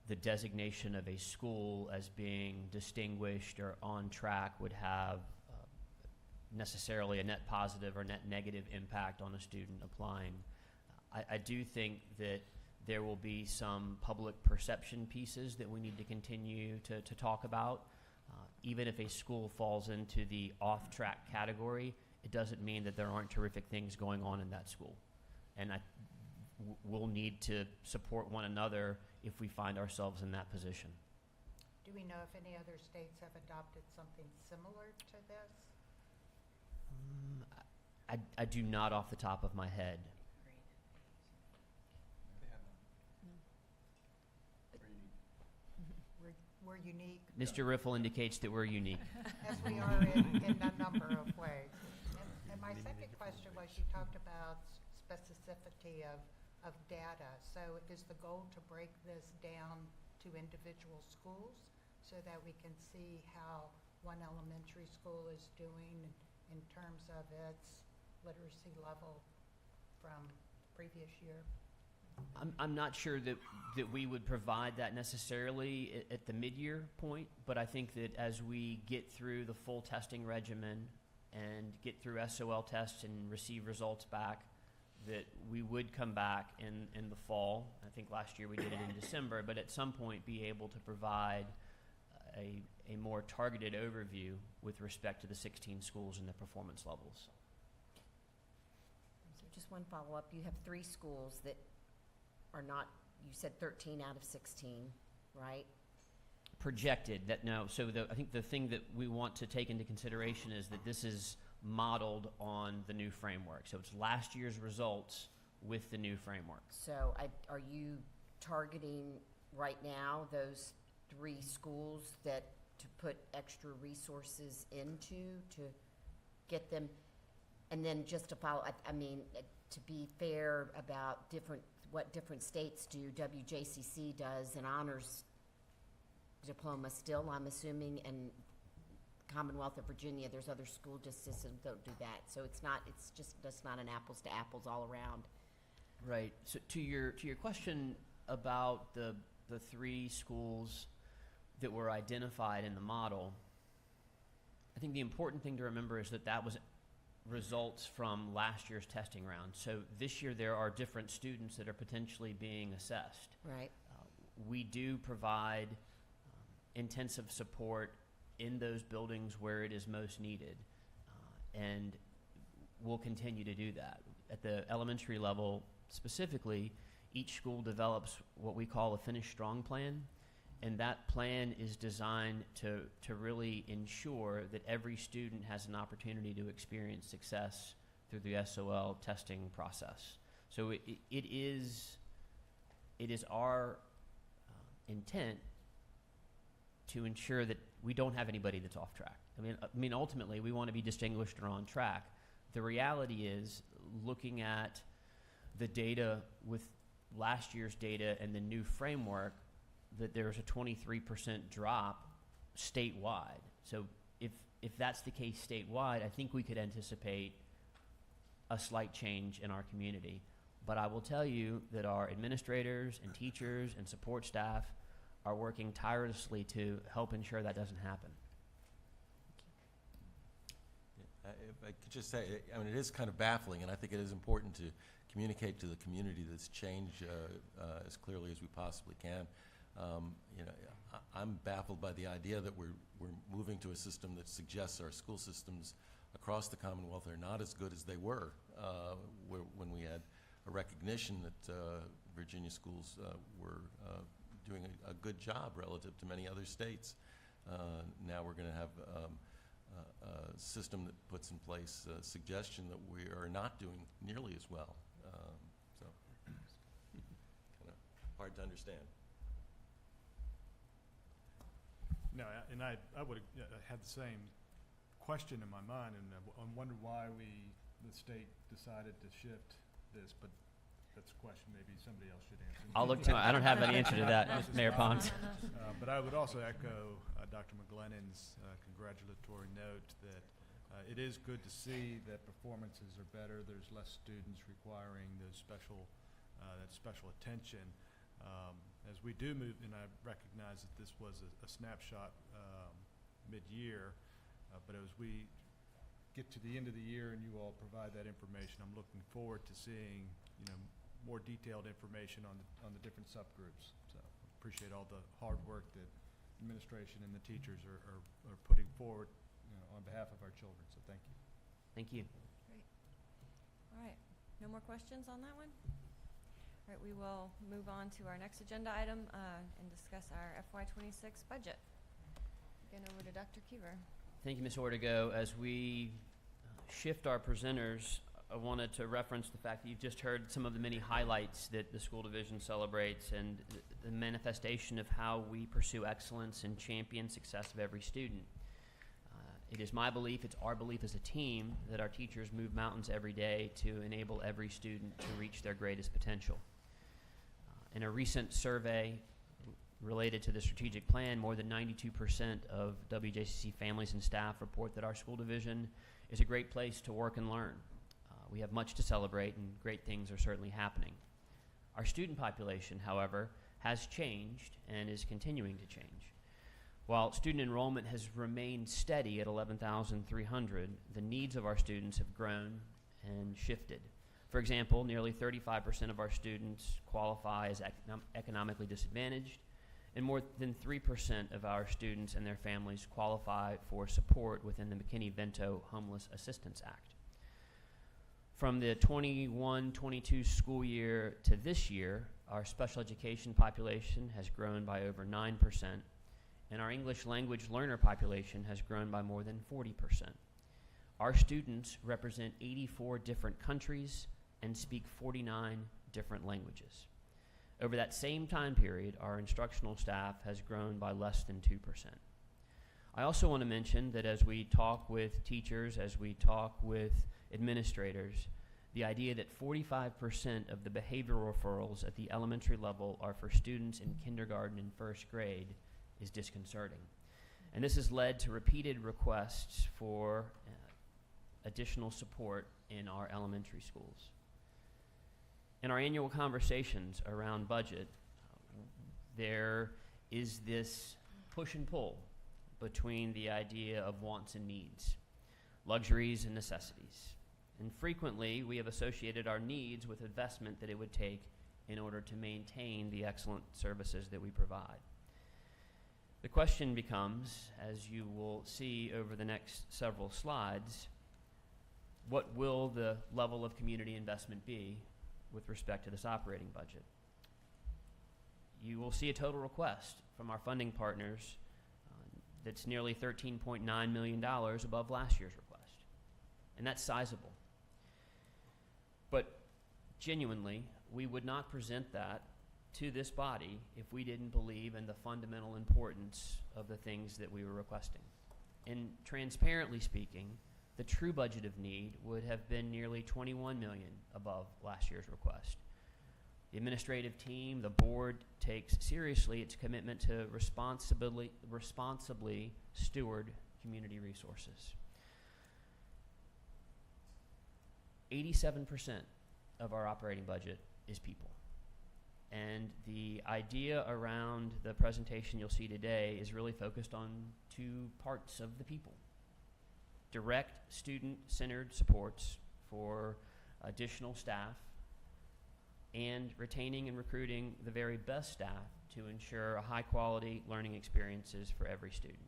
the designation of a school as being distinguished or on track would have necessarily a net positive or net negative impact on a student applying. I do think that there will be some public perception pieces that we need to continue to talk about. Even if a school falls into the off-track category, it doesn't mean that there aren't terrific things going on in that school. And we'll need to support one another if we find ourselves in that position. Do we know if any other states have adopted something similar to this? I do not off the top of my head. We're unique, Mr. Riffle indicates that we're unique. as we are in a number of ways. And my second question was, you talked about specificity of data. So is the goal to break this down to individual schools so that we can see how one elementary school is doing in terms of its literacy level from previous year? I'm not sure that we would provide that necessarily at the mid-year point, but I think that as we get through the full testing regimen and get through SOL tests and receive results back, that we would come back in the fall. I think last year we did it in December, but at some point be able to provide a more targeted overview with respect to the 16 schools and the performance levels. So just one follow-up. You have 3 schools that are not, you said 13 out of 16, right? Projected that no. So I think the thing that we want to take into consideration is that this is modeled on the new framework. So it's last year's results with the new framework. So are you targeting right now those 3 schools that to put extra resources into to get them? And then just to follow, I mean, to be fair about what different states do, WJCC does an honors diploma still, I'm assuming, and Commonwealth of Virginia, there's other school systems that don't do that. So it's just not an apples to apples all around. Right. So to your question about the 3 schools that were identified in the model, I think the important thing to remember is that was results from last year's testing round. So this year there are different students that are potentially being assessed. Right. We do provide intensive support in those buildings where it is most needed, and we'll continue to do that. At the elementary level specifically, each school develops what we call a Finish Strong plan, and that plan is designed to really ensure that every student has an opportunity to experience success through the SOL testing process. So it is our intent to ensure that we don't have anybody that's off track. I mean, ultimately, we want to be distinguished or on track. The reality is, looking at the data with last year's data and the new framework, that there's a 23% drop statewide. So if that's the case statewide, I think we could anticipate a slight change in our community. But I will tell you that our administrators and teachers and support staff are working tirelessly to help ensure that doesn't happen. If I could just say, I mean, it is kind of baffling, and I think it is important to communicate to the community this change as clearly as we possibly can. You know, I'm baffled by the idea that we're moving to a system that suggests our school systems across the Commonwealth are not as good as they were when we had a recognition that Virginia schools were doing a good job relative to many other states. Now we're going to have a system that puts in place a suggestion that we are not doing nearly as well. So kind of hard to understand. No, and I would have had the same question in my mind, and I wondered why the state decided to shift this, but that's a question maybe somebody else should answer. I'll look to I don't have any answer to that, Mayor Pons. But I would also echo Dr. McGlennon's congratulatory note that it is good to see that performances are better. There's less students requiring those that special attention. As we do move, and I recognize that this was a snapshot mid-year, but as we get to the end of the year and you all provide that information, I'm looking forward to seeing, more detailed information on the different subgroups. So appreciate all the hard work that administration and the teachers are putting forward, on behalf of our children. So thank you. Thank you. Great. All right. No more questions on that one? All right, we will move on to our next agenda item and discuss our FY26 budget. Again, over to Dr. Keever. Thank you, Ms. Ortego. As we shift our presenters, I wanted to reference the fact that you've just heard some of the many highlights that the school division celebrates and the manifestation of how we pursue excellence and champion success of every student. It is my belief, it's our belief as a team, that our teachers move mountains every day to enable every student to reach their greatest potential. In a recent survey related to the strategic plan, more than 92% of WJCC families and staff report that our school division is a great place to work and learn. We have much to celebrate, and great things are certainly happening. Our student population, however, has changed and is continuing to change. While student enrollment has remained steady at 11,300, the needs of our students have grown and shifted. For example, nearly 35% of our students qualify as economically disadvantaged, and more than 3% of our students and their families qualify for support within the McKinney-Vento Homeless Assistance Act. From the 21-22 school year to this year, our special education population has grown by over 9%, and our English language learner population has grown by more than 40%. Our students represent 84 different countries and speak 49 different languages. Over that same time period, our instructional staff has grown by less than 2%. I also want to mention that as we talk with teachers, as we talk with administrators, the idea that 45% of the behavioral referrals at the elementary level are for students in kindergarten and first grade is disconcerting. And this has led to repeated requests for additional support in our elementary schools. In our annual conversations around budget, there is this push and pull between the idea of wants and needs, luxuries and necessities. And frequently, we have associated our needs with investment that it would take in order to maintain the excellent services that we provide. The question becomes, as you will see over the next several slides, what will the level of community investment be with respect to this operating budget? You will see a total request from our funding partners that's nearly $13.9 million above last year's request. And that's sizable. But genuinely, we would not present that to this body if we didn't believe in the fundamental importance of the things that we were requesting. And transparently speaking, the true budget of need would have been nearly $21 million above last year's request. The administrative team, the board, takes seriously its commitment to responsibly steward community resources. 87% of our operating budget is people. And the idea around the presentation you'll see today is really focused on two parts of the people. Direct student-centered supports for additional staff and retaining and recruiting the very best staff to ensure a high-quality learning experiences for every student.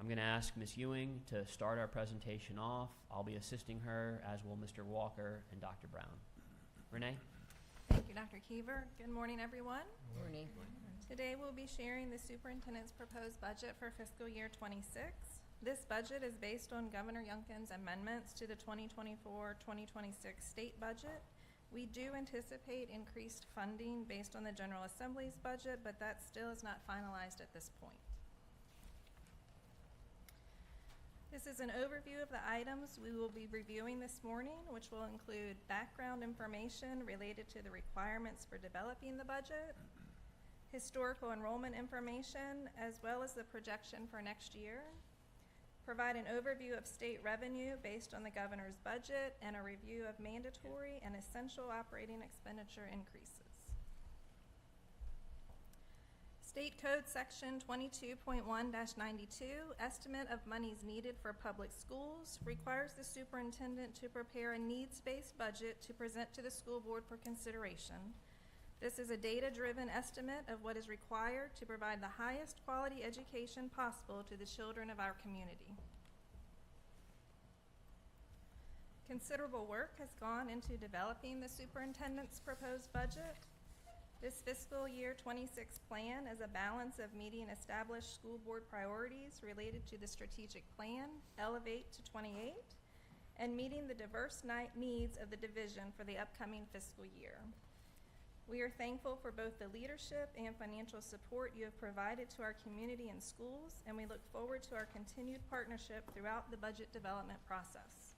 I'm going to ask Ms. Ewing to start our presentation off. I'll be assisting her, as will Mr. Walker and Dr. Brown. Renee? Thank you, Dr. Keever. Good morning, everyone. Morning. Today we'll be sharing the superintendent's proposed budget for fiscal year 26. This budget is based on Governor Youngkin's amendments to the 2024-2026 state budget. We do anticipate increased funding based on the General Assembly's budget, but that still is not finalized at this point. This is an overview of the items we will be reviewing this morning, which will include background information related to the requirements for developing the budget, historical enrollment information, as well as the projection for next year, provide an overview of state revenue based on the governor's budget, and a review of mandatory and essential operating expenditure increases. State Code Section 22.1-92, estimate of monies needed for public schools, requires the superintendent to prepare a needs-based budget to present to the school board for consideration. This is a data-driven estimate of what is required to provide the highest quality education possible to the children of our community. Considerable work has gone into developing the superintendent's proposed budget. This fiscal year 26 plan is a balance of meeting established school board priorities related to the strategic plan, Elevate to 28, and meeting the diverse needs of the division for the upcoming fiscal year. We are thankful for both the leadership and financial support you have provided to our community and schools, and we look forward to our continued partnership throughout the budget development process.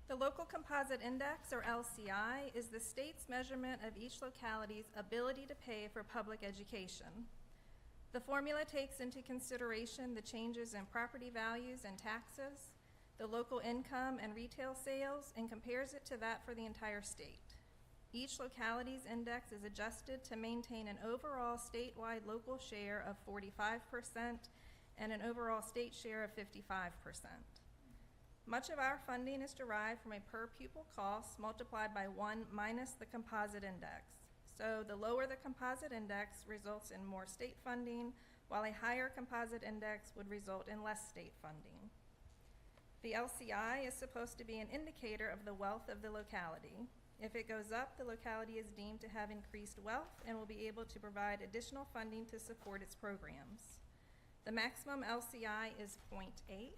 The Local Composite Index, or LCI, is the state's measurement of each locality's ability to pay for public education. The formula takes into consideration the changes in property values and taxes, the local income and retail sales, and compares it to that for the entire state. Each locality's index is adjusted to maintain an overall statewide local share of 45% and an overall state share of 55%. Much of our funding is derived from a per pupil cost multiplied by 1 minus the composite index. So the lower the composite index results in more state funding, while a higher composite index would result in less state funding. The LCI is supposed to be an indicator of the wealth of the locality. If it goes up, the locality is deemed to have increased wealth and will be able to provide additional funding to support its programs. The maximum LCI is 0.8.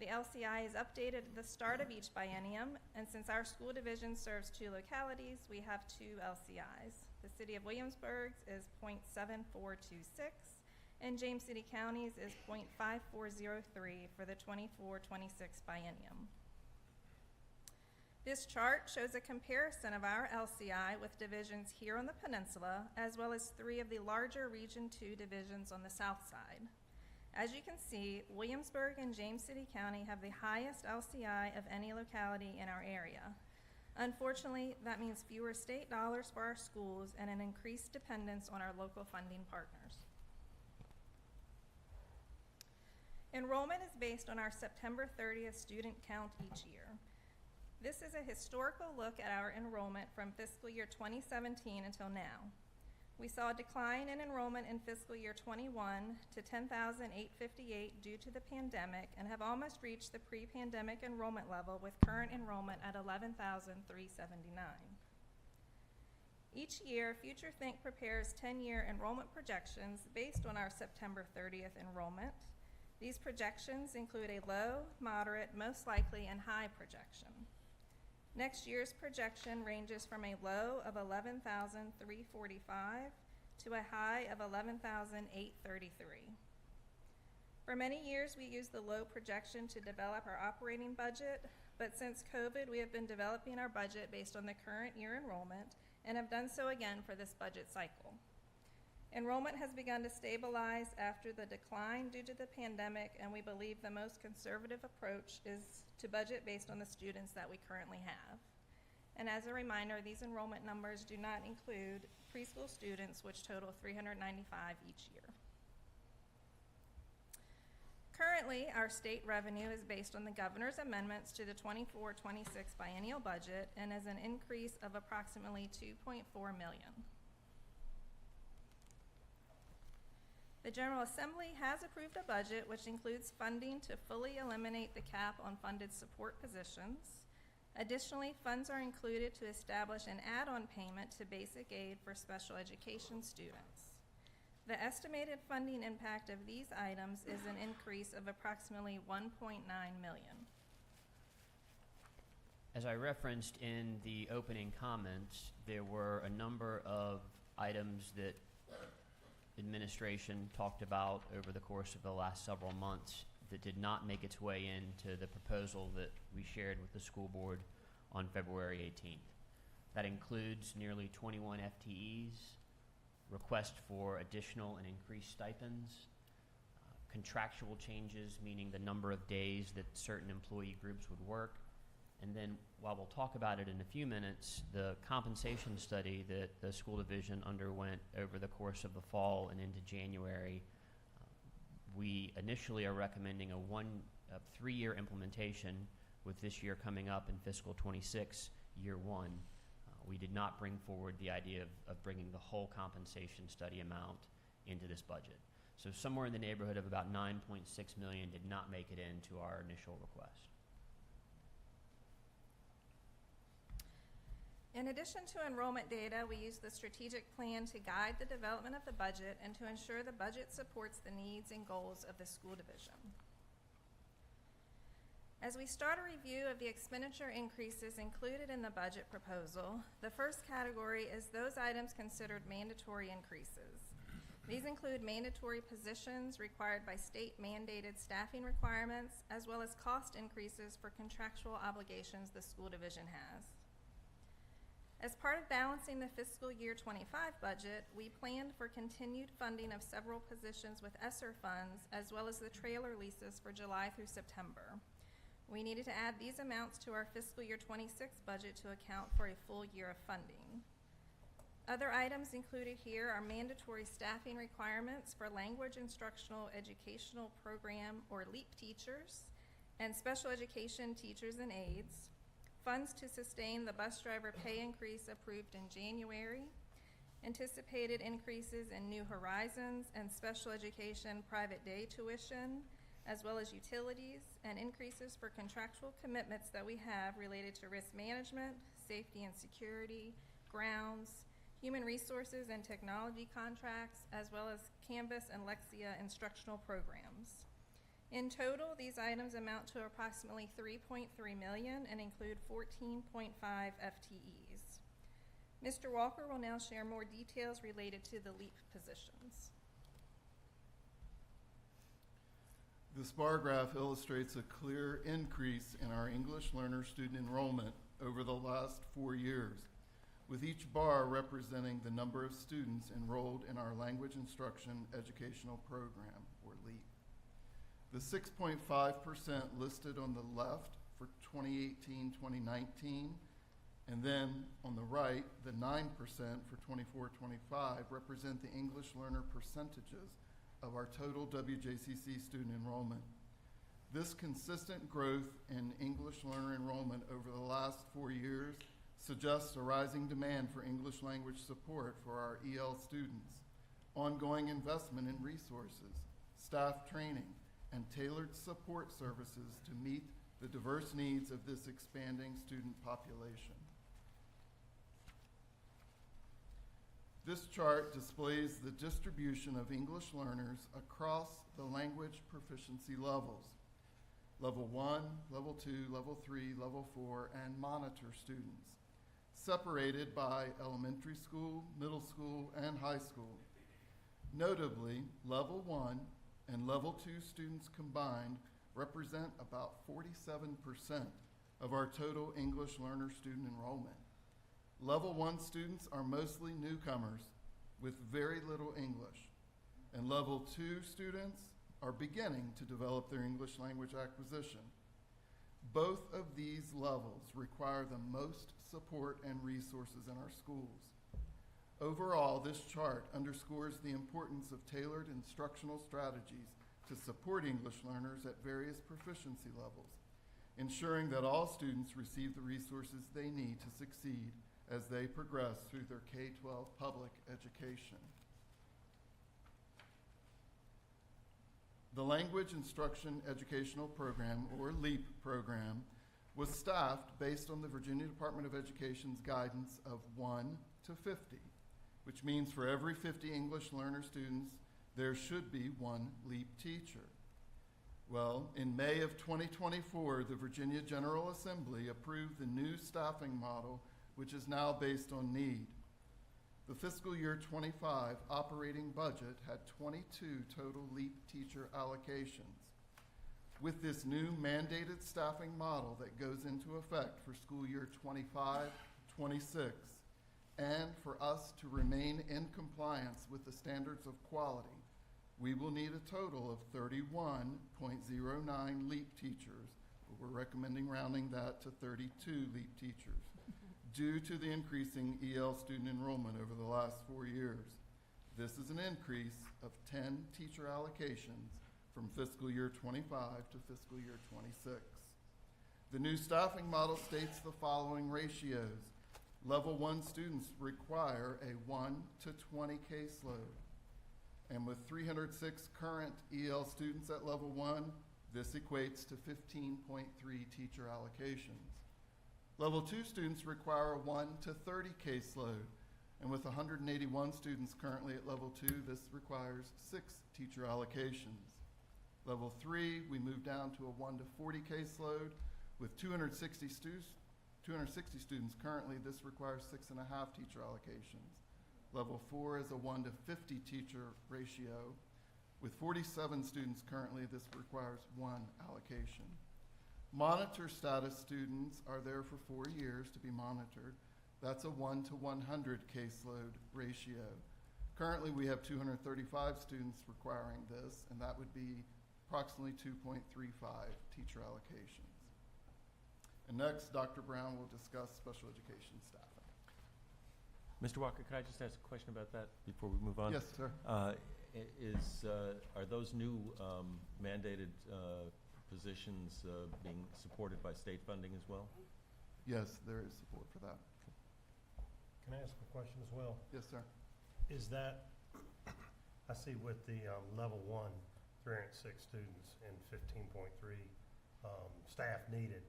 The LCI is updated at the start of each biennium, and since our school division serves 2 localities, we have 2 LCIs. The City of Williamsburg's is 0.7426, and James City County's is 0.5403 for the 24-26 biennium. This chart shows a comparison of our LCI with divisions here on the peninsula, as well as 3 of the larger Region 2 divisions on the south side. As you can see, Williamsburg and James City County have the highest LCI of any locality in our area. Unfortunately, that means fewer state dollars for our schools and an increased dependence on our local funding partners. Enrollment is based on our September 30th student count each year. This is a historical look at our enrollment from fiscal year 2017 until now. We saw a decline in enrollment in fiscal year 21 to 10,858 due to the pandemic and have almost reached the pre-pandemic enrollment level with current enrollment at 11,379. Each year, FutureThink prepares 10-year enrollment projections based on our September 30th enrollment. These projections include a low, moderate, most likely, and high projection. Next year's projection ranges from a low of 11,345 to a high of 11,833. For many years, we used the low projection to develop our operating budget, but since COVID, we have been developing our budget based on the current year enrollment and have done so again for this budget cycle. Enrollment has begun to stabilize after the decline due to the pandemic, and we believe the most conservative approach is to budget based on the students that we currently have. And as a reminder, these enrollment numbers do not include preschool students, which total 395 each year. Currently, our state revenue is based on the governor's amendments to the 24-26 biennial budget and is an increase of approximately $2.4 million. The General Assembly has approved a budget which includes funding to fully eliminate the cap on funded support positions. Additionally, funds are included to establish an add-on payment to basic aid for special education students. The estimated funding impact of these items is an increase of approximately $1.9 million. As I referenced in the opening comments, there were a number of items that administration talked about over the course of the last several months that did not make its way into the proposal that we shared with the school board on February 18th. That includes nearly 21 FTEs, request for additional and increased stipends, contractual changes, meaning the number of days that certain employee groups would work, and then, while we'll talk about it in a few minutes, the compensation study that the school division underwent over the course of the fall and into January. We initially are recommending a 3-year implementation, with this year coming up in fiscal 26, year 1. We did not bring forward the idea of bringing the whole compensation study amount into this budget. So somewhere in the neighborhood of about $9.6 million did not make it into our initial request. In addition to enrollment data, we use the strategic plan to guide the development of the budget and to ensure the budget supports the needs and goals of the school division. As we start a review of the expenditure increases included in the budget proposal, the first category is those items considered mandatory increases. These include mandatory positions required by state-mandated staffing requirements, as well as cost increases for contractual obligations the school division has. As part of balancing the fiscal year 25 budget, we planned for continued funding of several positions with ESSER funds, as well as the trailer leases for July through September. We needed to add these amounts to our fiscal year 26 budget to account for a full year of funding. Other items included here are mandatory staffing requirements for language instructional educational program or LEAP teachers and special education teachers and aides, funds to sustain the bus driver pay increase approved in January, anticipated increases in New Horizons and special education private day tuition, as well as utilities, and increases for contractual commitments that we have related to risk management, safety and security, grounds, human resources and technology contracts, as well as Canvas and Lexia instructional programs. In total, these items amount to approximately $3.3 million and include 14.5 FTEs. Mr. Walker will now share more details related to the LEAP positions. This bar graph illustrates a clear increase in our English learner student enrollment over the last 4 years, with each bar representing the number of students enrolled in our Language Instruction Educational Program, or LEAP. The 6.5% listed on the left for 2018-2019, and then on the right, the 9% for 24-25 represent the English learner percentages of our total WJCC student enrollment. This consistent growth in English learner enrollment over the last 4 years suggests a rising demand for English language support for our EL students, ongoing investment in resources, staff training, and tailored support services to meet the diverse needs of this expanding student population. This chart displays the distribution of English learners across the language proficiency levels: Level 1, Level 2, Level 3, Level 4, and monitor students, separated by elementary school, middle school, and high school. Notably, Level 1 and Level 2 students combined represent about 47% of our total English learner student enrollment. Level 1 students are mostly newcomers with very little English, and Level 2 students are beginning to develop their English language acquisition. Both of these levels require the most support and resources in our schools. Overall, this chart underscores the importance of tailored instructional strategies to support English learners at various proficiency levels, ensuring that all students receive the resources they need to succeed as they progress through their K-12 public education. The Language Instruction Educational Program, or LEAP program, was staffed based on the Virginia Department of Education's guidance of 1 to 50, which means for every 50 English learner students, there should be one LEAP teacher. Well, in May of 2024, the Virginia General Assembly approved the new staffing model, which is now based on need. The fiscal year 25 operating budget had 22 total LEAP teacher allocations. With this new mandated staffing model that goes into effect for school year 25-26, and for us to remain in compliance with the standards of quality, we will need a total of 31.09 LEAP teachers. We're recommending rounding that to 32 LEAP teachers due to the increasing EL student enrollment over the last 4 years. This is an increase of 10 teacher allocations from fiscal year 25 to fiscal year 26. The new staffing model states the following ratios. Level 1 students require a 1 to 20 caseload. And with 306 current EL students at Level 1, this equates to 15.3 teacher allocations. Level 2 students require a 1 to 30 caseload, and with 181 students currently at Level 2, this requires 6 teacher allocations. Level 3, we moved down to a 1 to 40 caseload with 260 students currently. This requires 6.5 teacher allocations. Level 4 is a 1 to 50 teacher ratio. With 47 students currently, this requires 1 allocation. Monitor status students are there for 4 years to be monitored. That's a 1 to 100 caseload ratio. Currently, we have 235 students requiring this, and that would be approximately 2.35 teacher allocations. And next, Dr. Brown will discuss special education staffing. Mr. Walker, could I just ask a question about that before we move on? Yes, sir. Are those new mandated positions being supported by state funding as well? Yes, there is support for that. Can I ask a question as well? Yes, sir. Is that, I see with the level 1, 306 students and 15.3 staff needed,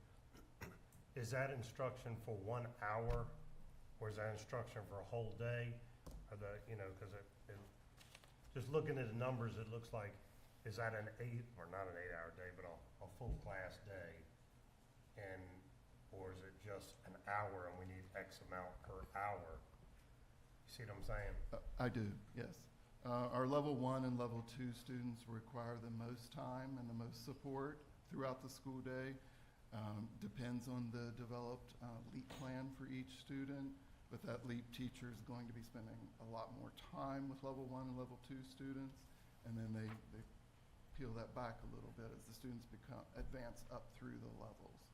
is that instruction for 1 hour or is that instruction for a whole day? Or because just looking at the numbers, it looks like, is that not an 8-hour day, but a full class day? Or is it just an hour and we need X amount per hour? You see what I'm saying? I do, yes. Our level 1 and level 2 students require the most time and the most support throughout the school day. Depends on the developed LEAP plan for each student, but that LEAP teacher is going to be spending a lot more time with level 1 and level 2 students, and then they peel that back a little bit as the students advance up through the levels.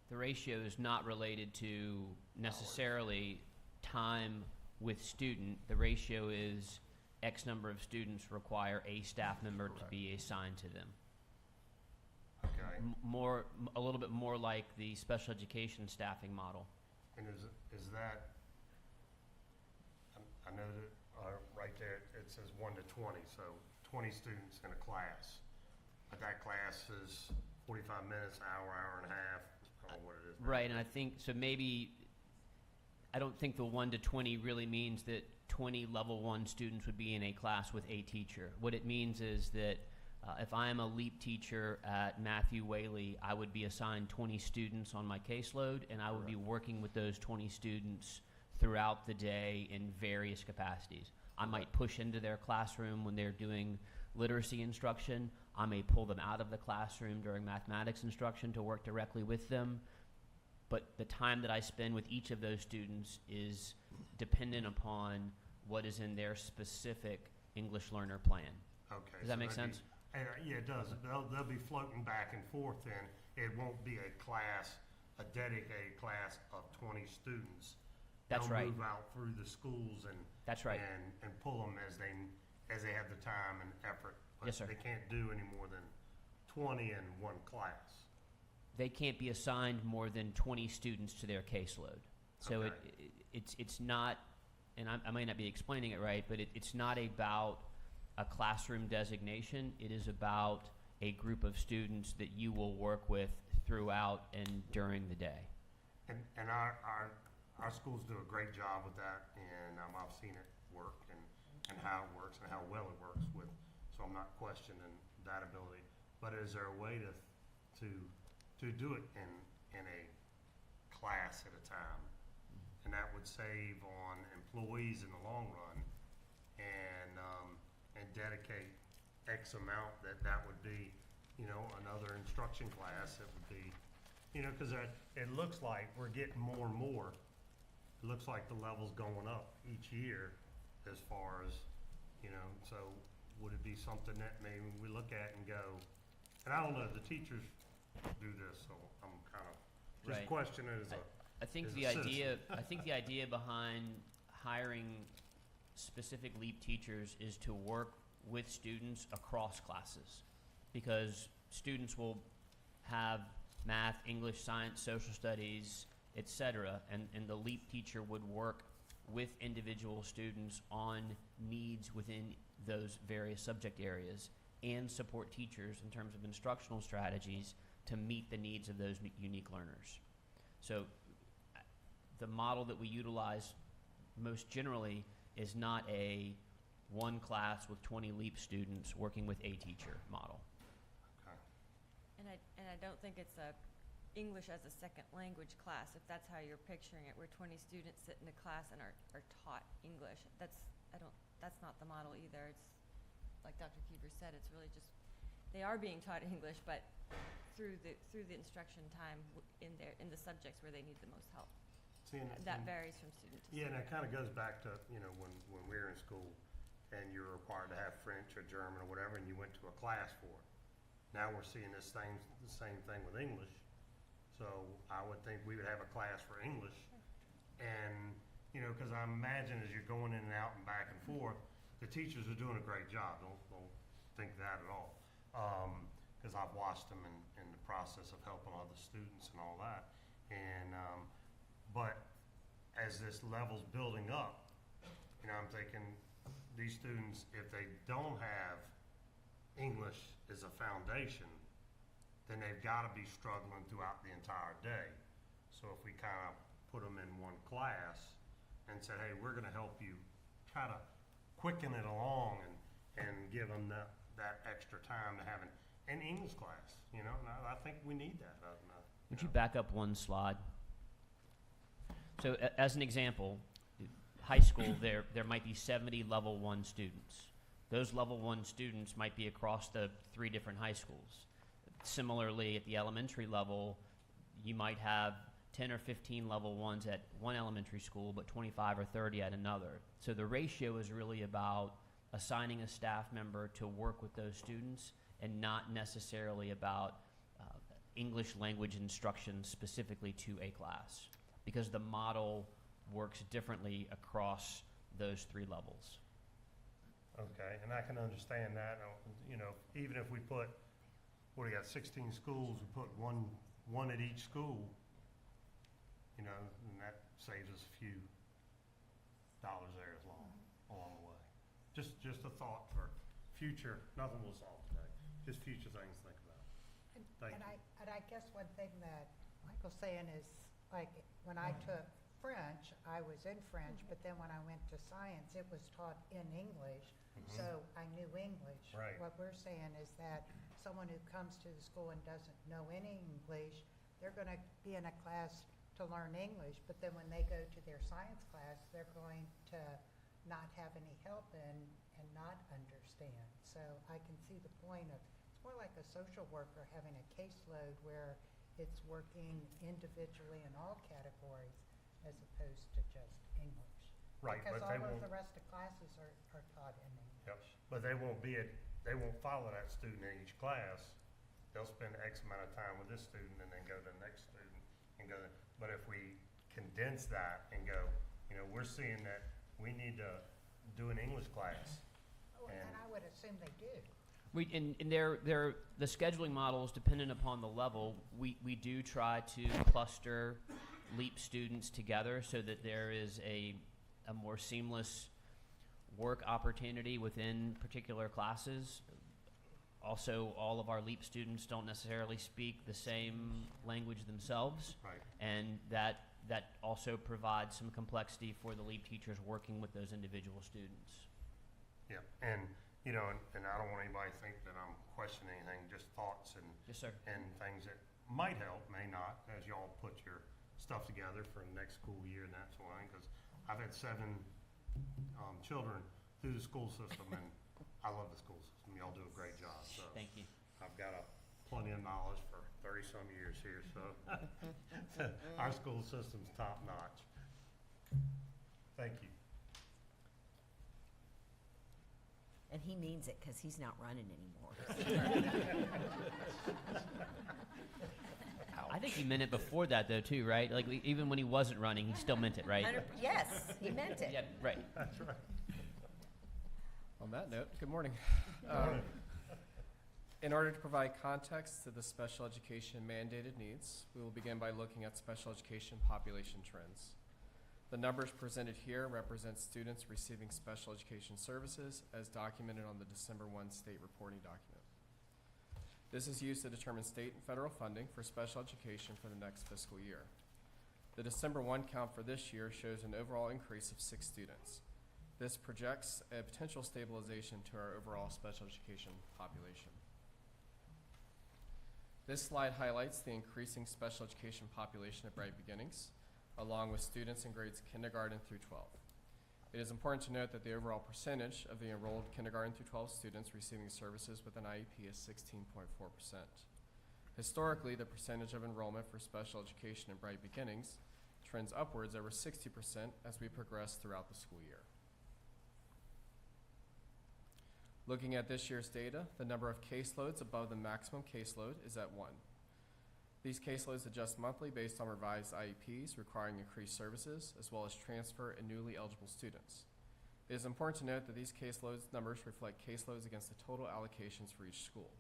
The ratio is not related to necessarily time with student. The ratio is X number of students require a staff member to be assigned to them. Okay. A little bit more like the special education staffing model. And is that, I know that right there it says 1 to 20, so 20 students in a class. But that class is 45 minutes, an hour, hour and a half. I don't know what it is. Right, and I think, so maybe, I don't think the 1 to 20 really means that 20 level 1 students would be in a class with a teacher. What it means is that if I am a LEAP teacher at Matthew Whaley, I would be assigned 20 students on my caseload, and I would be working with those 20 students throughout the day in various capacities. I might push into their classroom when they're doing literacy instruction. I may pull them out of the classroom during mathematics instruction to work directly with them. But the time that I spend with each of those students is dependent upon what is in their specific English learner plan. Okay. Does that make sense? Yeah, it does. They'll be floating back and forth then. It won't be a dedicated class of 20 students. That's right. They'll move out through the schools and That's right. and pull them as they have the time and effort. But Yes, sir. They can't do any more than 20 in one class. They can't be assigned more than 20 students to their caseload. So Okay. it's not, and I may not be explaining it right, but it's not about a classroom designation. It is about a group of students that you will work with throughout and during the day. And our schools do a great job with that, and I've seen it work and how it works and how well it works with. So I'm not questioning that ability. But is there a way to do it in a class at a time? And that would save on employees in the long run, and dedicate X amount that would be, another instruction class. It would be, because it looks like we're getting more and more. It looks like the level's going up each year as far as, so would it be something that maybe we look at and go, and I don't know, the teachers do this, so I'm kind of just Right. questioning it as I think as the a idea. citizen. I think the idea behind hiring specific LEAP teachers is to work with students across classes, because students will have math, English, science, social studies, etc., and the LEAP teacher would work with individual students on needs within those various subject areas and support teachers in terms of instructional strategies to meet the needs of those unique learners. So the model that we utilize most generally is not a one class with 20 LEAP students working with a teacher model. And I don't think it's a English as a second language class, if that's how you're picturing it, where 20 students sit in a class and are taught English. That's not the model either. It's, like Dr. Keever said, it's really just, they are being taught English, but through the instruction time in the subjects where they need the most help. See, and That varies from student to yeah, student. and that kind of goes back to, you know, when we were in school and you were required to have French or German or whatever, and you went to a class for it. Now we're seeing the same thing with English. So I would think we would have a class for English. And, you know, because I imagine as you're going in and out and back and forth, the teachers are doing a great job. Don't think that at all. Because I've watched them in the process of helping other students and all that. And, but as this level's building up, you know, I'm thinking these students, if they don't have English as a foundation, then they've got to be struggling throughout the entire day. So if we kind of put them in one class and said, hey, we're going to help you try to quicken it along and give them that extra time to have an English class, you know, and I think we need that. Would you back up one slide? So as an example, high school, there might be 70 level 1 students. Those level 1 students might be across the 3 different high schools. Similarly, at the elementary level, you might have 10 or 15 level 1s at one elementary school, but 25 or 30 at another. So the ratio is really about assigning a staff member to work with those students and not necessarily about English language instruction specifically to a class, because the model works differently across those 3 levels. Okay, and I can understand that. You know, even if we put, what do you got, 16 schools, we put one at each school, you know, and that saves us a few dollars there along the way. Just a thought for future, nothing will solve today, just future things to think about. Thank you. And I guess one thing that Michael's saying is, like, when I took French, I was in French, but then when I went to science, it was taught in English, so I knew English. Right. What we're saying is that someone who comes to the school and doesn't know any English, they're going to be in a class to learn English, but then when they go to their science class, they're going to not have any help and not understand. So I can see the point of, it's more like a social worker having a caseload where it's working individually in all categories as opposed to just English. Right, Because but they all of won't, the rest of classes are taught in yep, English. but they won't follow that student in each class. They'll spend X amount of time with this student and then go to the next student and go, but if we condense that and go, you know, we're seeing that we need to do an English class. Oh, and I would assume they do. The scheduling model is dependent upon the level. We do try to cluster LEAP students together so that there is a more seamless work opportunity within particular classes. Also, all of our LEAP students don't necessarily speak the same language themselves, Right. and that also provides some complexity for the LEAP teachers working with those individual students. Yeah, and, you know, and I don't want anybody to think that I'm questioning anything, just thoughts and Yes, sir. and things that might help, may not, as y'all put your stuff together for the next school year and that sort of thing, because I've had 7 children through the school system, and I love the school system. Y'all do a great job, so. Thank you. I've got plenty of knowledge for 30-some years here, so our school system's top-notch. Thank you. And he means it because he's not running anymore. I think he meant it before that, though, too, right? Like, even when he wasn't running, he still meant it, right? Yes, he meant it. Yeah, right. That's right. On that note, good morning. In order to provide context to the special education mandated needs, we will begin by looking at special education population trends. The numbers presented here represent students receiving special education services as documented on the December 1 state reporting document. This is used to determine state and federal funding for special education for the next fiscal year. The December 1 count for this year shows an overall increase of 6 students. This projects a potential stabilization to our overall special education population. This slide highlights the increasing special education population at Bright Beginnings, along with students in grades kindergarten through 12. It is important to note that the overall percentage of the enrolled kindergarten through 12 students receiving services with an IEP is 16.4%. Historically, the percentage of enrollment for special education in Bright Beginnings trends upwards over 60% as we progress throughout the school year. Looking at this year's data, the number of caseloads above the maximum caseload is at 1. These caseloads adjust monthly based on revised IEPs requiring increased services, as well as transfer and newly eligible students. It is important to note that these caseloads numbers reflect caseloads against the total allocations for each school.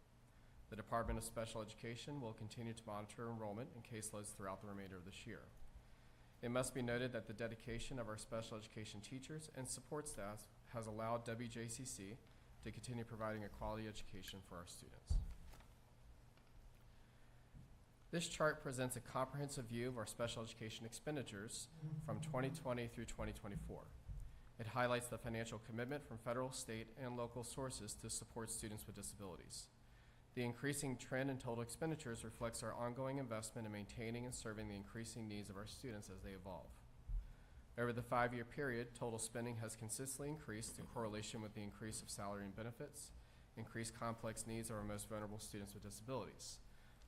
The Department of Special Education will continue to monitor enrollment and caseloads throughout the remainder of this year. It must be noted that the dedication of our special education teachers and support staff has allowed WJCC to continue providing a quality education for our students. This chart presents a comprehensive view of our special education expenditures from 2020 through 2024. It highlights the financial commitment from federal, state, and local sources to support students with disabilities. The increasing trend in total expenditures reflects our ongoing investment in maintaining and serving the increasing needs of our students as they evolve. Over the 5-year period, total spending has consistently increased in correlation with the increase of salary and benefits, increased complex needs of our most vulnerable students with disabilities.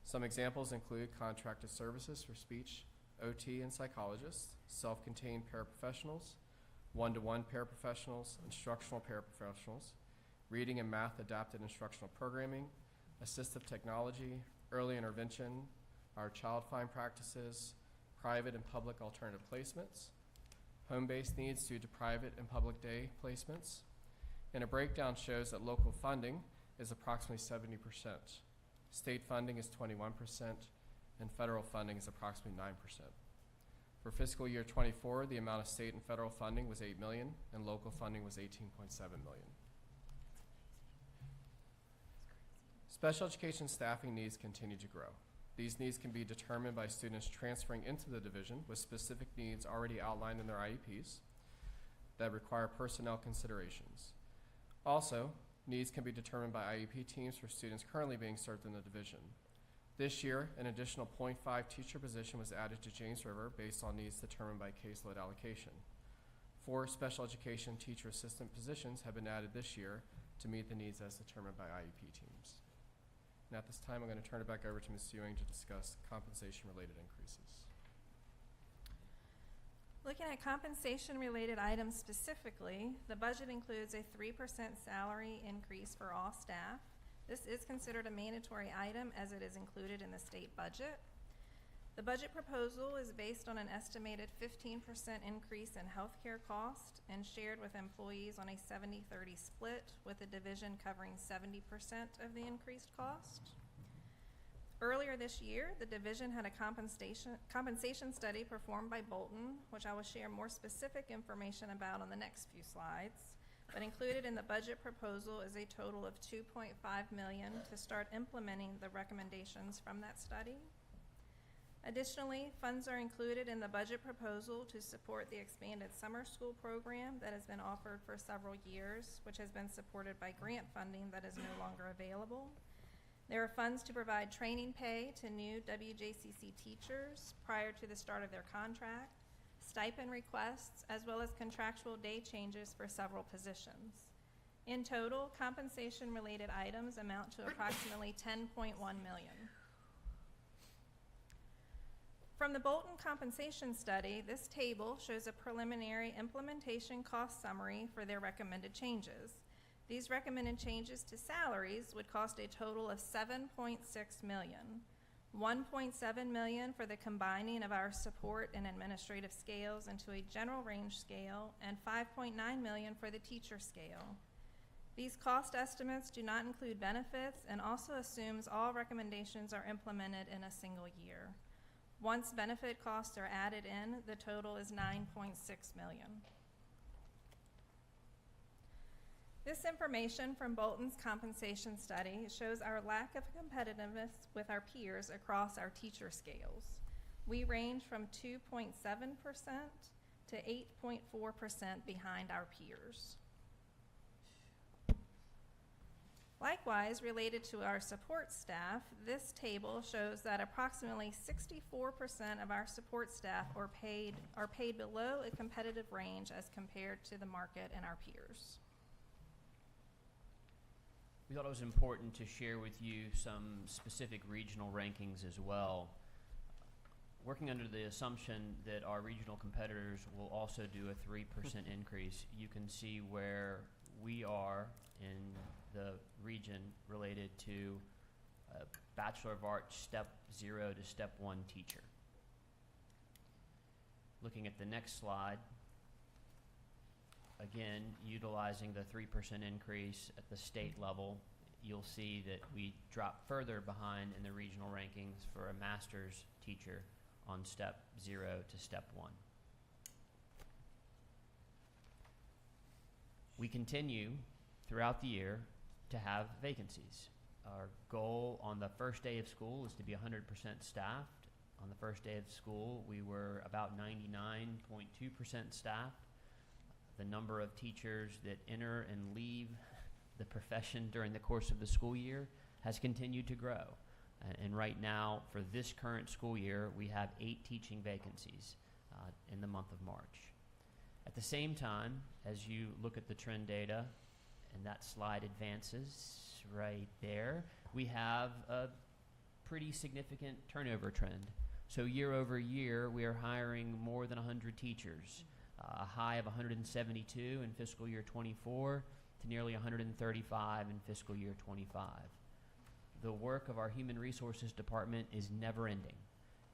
Some examples include contracted services for speech, OT, and psychologists, self-contained paraprofessionals, one-to-one paraprofessionals, instructional paraprofessionals, reading and math adapted instructional programming, assistive technology, early intervention, our child find practices, private and public alternative placements, home-based needs due to private and public day placements, and a breakdown shows that local funding is approximately 70%. State funding is 21%, and federal funding is approximately 9%. For fiscal year 24, the amount of state and federal funding was $8 million, and local funding was $18.7 million. Special education staffing needs continue to grow. These needs can be determined by students transferring into the division with specific needs already outlined in their IEPs that require personnel considerations. Also, needs can be determined by IEP teams for students currently being served in the division. This year, an additional 0.5 teacher position was added to James River based on needs determined by caseload allocation. 4 special education teacher assistant positions have been added this year to meet the needs as determined by IEP teams. And at this time, I'm going to turn it back over to Ms. Ewing to discuss compensation-related increases. Looking at compensation-related items specifically, the budget includes a 3% salary increase for all staff. This is considered a mandatory item as it is included in the state budget. The budget proposal is based on an estimated 15% increase in healthcare cost and shared with employees on a 70-30 split, with the division covering 70% of the increased cost. Earlier this year, the division had a compensation study performed by Bolton, which I will share more specific information about on the next few slides. But included in the budget proposal is a total of $2.5 million to start implementing the recommendations from that study. Additionally, funds are included in the budget proposal to support the expanded summer school program that has been offered for several years, which has been supported by grant funding that is no longer available. There are funds to provide training pay to new WJCC teachers prior to the start of their contract, stipend requests, as well as contractual day changes for several positions. In total, compensation-related items amount to approximately $10.1 million. From the Bolton compensation study, this table shows a preliminary implementation cost summary for their recommended changes. These recommended changes to salaries would cost a total of $7.6 million. $1.7 million for the combining of our support and administrative scales into a general range scale, and $5.9 million for the teacher scale. These cost estimates do not include benefits and also assumes all recommendations are implemented in a single year. Once benefit costs are added in, the total is $9.6 million. This information from Bolton's compensation study shows our lack of competitiveness with our peers across our teacher scales. We range from 2.7% to 8.4% behind our peers. Likewise, related to our support staff, this table shows that approximately 64% of our support staff are paid below a competitive range as compared to the market and our peers. We thought it was important to share with you some specific regional rankings as well. Working under the assumption that our regional competitors will also do a 3% increase, you can see where we are in the region related to a Bachelor of Arts Step 0 to Step 1 teacher. Looking at the next slide, again, utilizing the 3% increase at the state level, you'll see that we drop further behind in the regional rankings for a master's teacher on Step 0 to Step 1. We continue throughout the year to have vacancies. Our goal on the first day of school is to be 100% staffed. On the first day of school, we were about 99.2% staffed. The number of teachers that enter and leave the profession during the course of the school year has continued to grow. And right now, for this current school year, we have 8 teaching vacancies in the month of March. At the same time, as you look at the trend data, and that slide advances right there, we have a pretty significant turnover trend. So year over year, we are hiring more than 100 teachers, a high of 172 in fiscal year 24 to nearly 135 in fiscal year 25. The work of our Human Resources Department is never ending,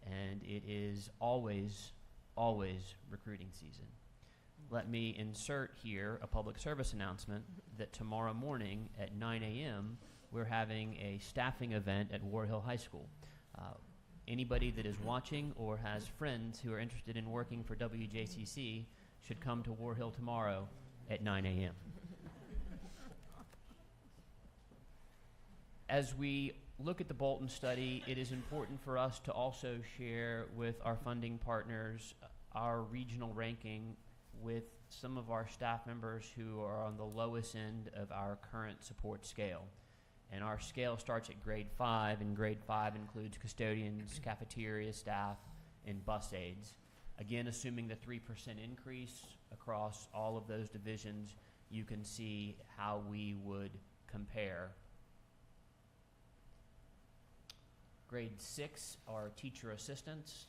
and it is always, always recruiting season. Let me insert here a public service announcement that tomorrow morning at 9 a.m. we're having a staffing event at War Hill High School. Anybody that is watching or has friends who are interested in working for WJCC should come to War Hill tomorrow at 9 a.m. As we look at the Bolton study, it is important for us to also share with our funding partners our regional ranking with some of our staff members who are on the lowest end of our current support scale. And our scale starts at grade 5, and grade 5 includes custodians, cafeteria staff, and bus aides. Again, assuming the 3% increase across all of those divisions, you can see how we would compare. Grade 6 are teacher assistants.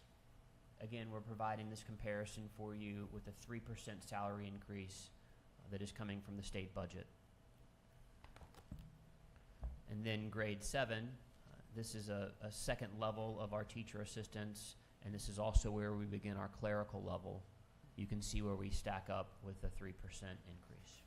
Again, we're providing this comparison for you with a 3% salary increase that is coming from the state budget. And then grade 7, this is a second level of our teacher assistants, and this is also where we begin our clerical level. You can see where we stack up with a 3% increase.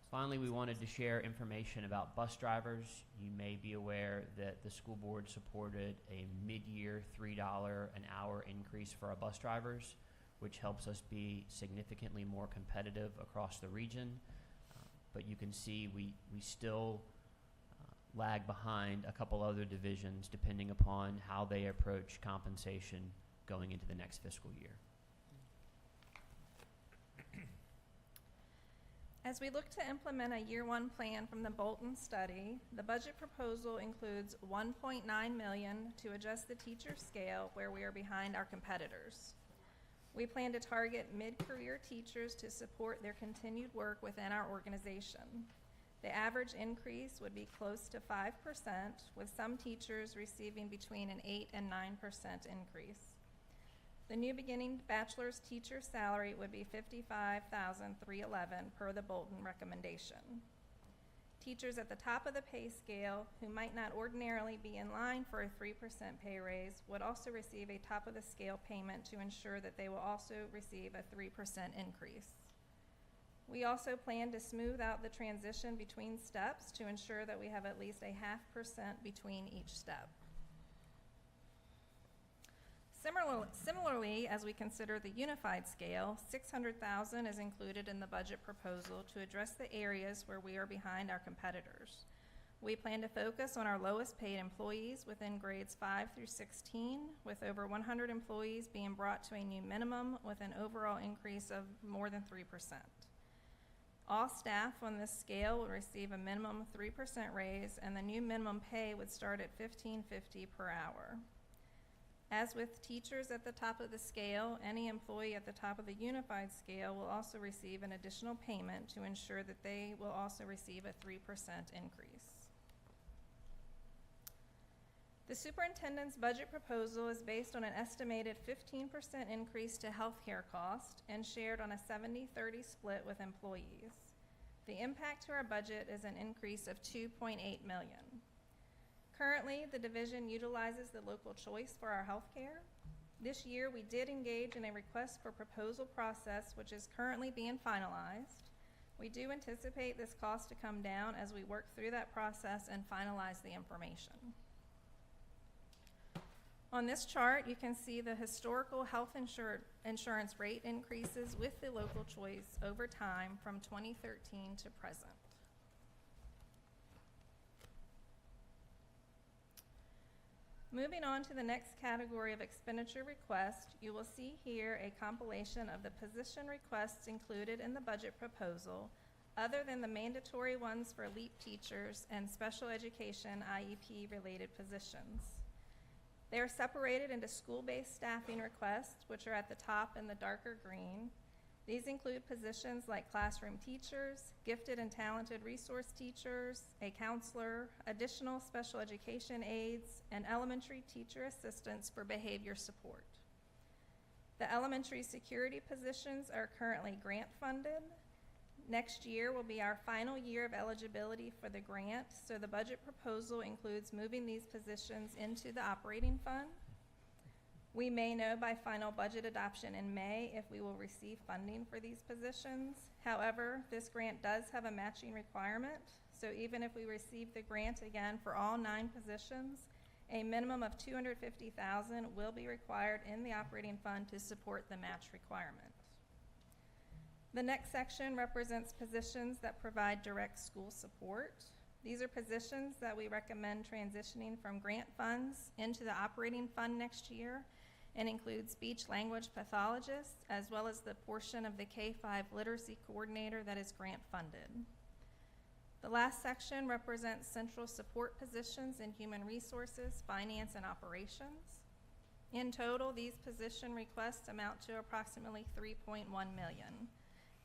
Finally, we wanted to share information about bus drivers. You may be aware that the school board supported a mid-year $3 an hour increase for our bus drivers, which helps us be significantly more competitive across the region. But you can see we still lag behind a couple other divisions depending upon how they approach compensation going into the next fiscal year. As we look to implement a year 1 plan from the Bolton study, the budget proposal includes $1.9 million to adjust the teacher scale where we are behind our competitors. We plan to target mid-career teachers to support their continued work within our organization. The average increase would be close to 5%, with some teachers receiving between an 8 and 9% increase. The new beginning bachelor's teacher salary would be $55,311 per the Bolton recommendation. Teachers at the top of the pay scale who might not ordinarily be in line for a 3% pay raise would also receive a top of the scale payment to ensure that they will also receive a 3% increase. We also plan to smooth out the transition between steps to ensure that we have at least a 0.5% between each step. Similarly, as we consider the unified scale, $600,000 is included in the budget proposal to address the areas where we are behind our competitors. We plan to focus on our lowest paid employees within grades 5 through 16, with over 100 employees being brought to a new minimum with an overall increase of more than 3%. All staff on this scale will receive a minimum 3% raise, and the new minimum pay would start at $15.50 per hour. As with teachers at the top of the scale, any employee at the top of the unified scale will also receive an additional payment to ensure that they will also receive a 3% increase. The superintendent's budget proposal is based on an estimated 15% increase to healthcare cost and shared on a 70-30 split with employees. The impact to our budget is an increase of $2.8 million. Currently, the division utilizes the local choice for our healthcare. This year, we did engage in a request for proposal process, which is currently being finalized. We do anticipate this cost to come down as we work through that process and finalize the information. On this chart, you can see the historical health insurance rate increases with the local choice over time from 2013 to present. Moving on to the next category of expenditure request, you will see here a compilation of the position requests included in the budget proposal, other than the mandatory ones for LEAP teachers and special education IEP-related positions. They are separated into school-based staffing requests, which are at the top in the darker green. These include positions like classroom teachers, gifted and talented resource teachers, a counselor, additional special education aides, and elementary teacher assistants for behavior support. The elementary security positions are currently grant funded. Next year will be our final year of eligibility for the grant, so the budget proposal includes moving these positions into the operating fund. We may know by final budget adoption in May if we will receive funding for these positions. However, this grant does have a matching requirement, so even if we receive the grant again for all 9 positions, a minimum of $250,000 will be required in the operating fund to support the match requirement. The next section represents positions that provide direct school support. These are positions that we recommend transitioning from grant funds into the operating fund next year, and include speech-language pathologists, as well as the portion of the K-5 literacy coordinator that is grant funded. The last section represents central support positions in human resources, finance, and operations. In total, these position requests amount to approximately $3.1 million.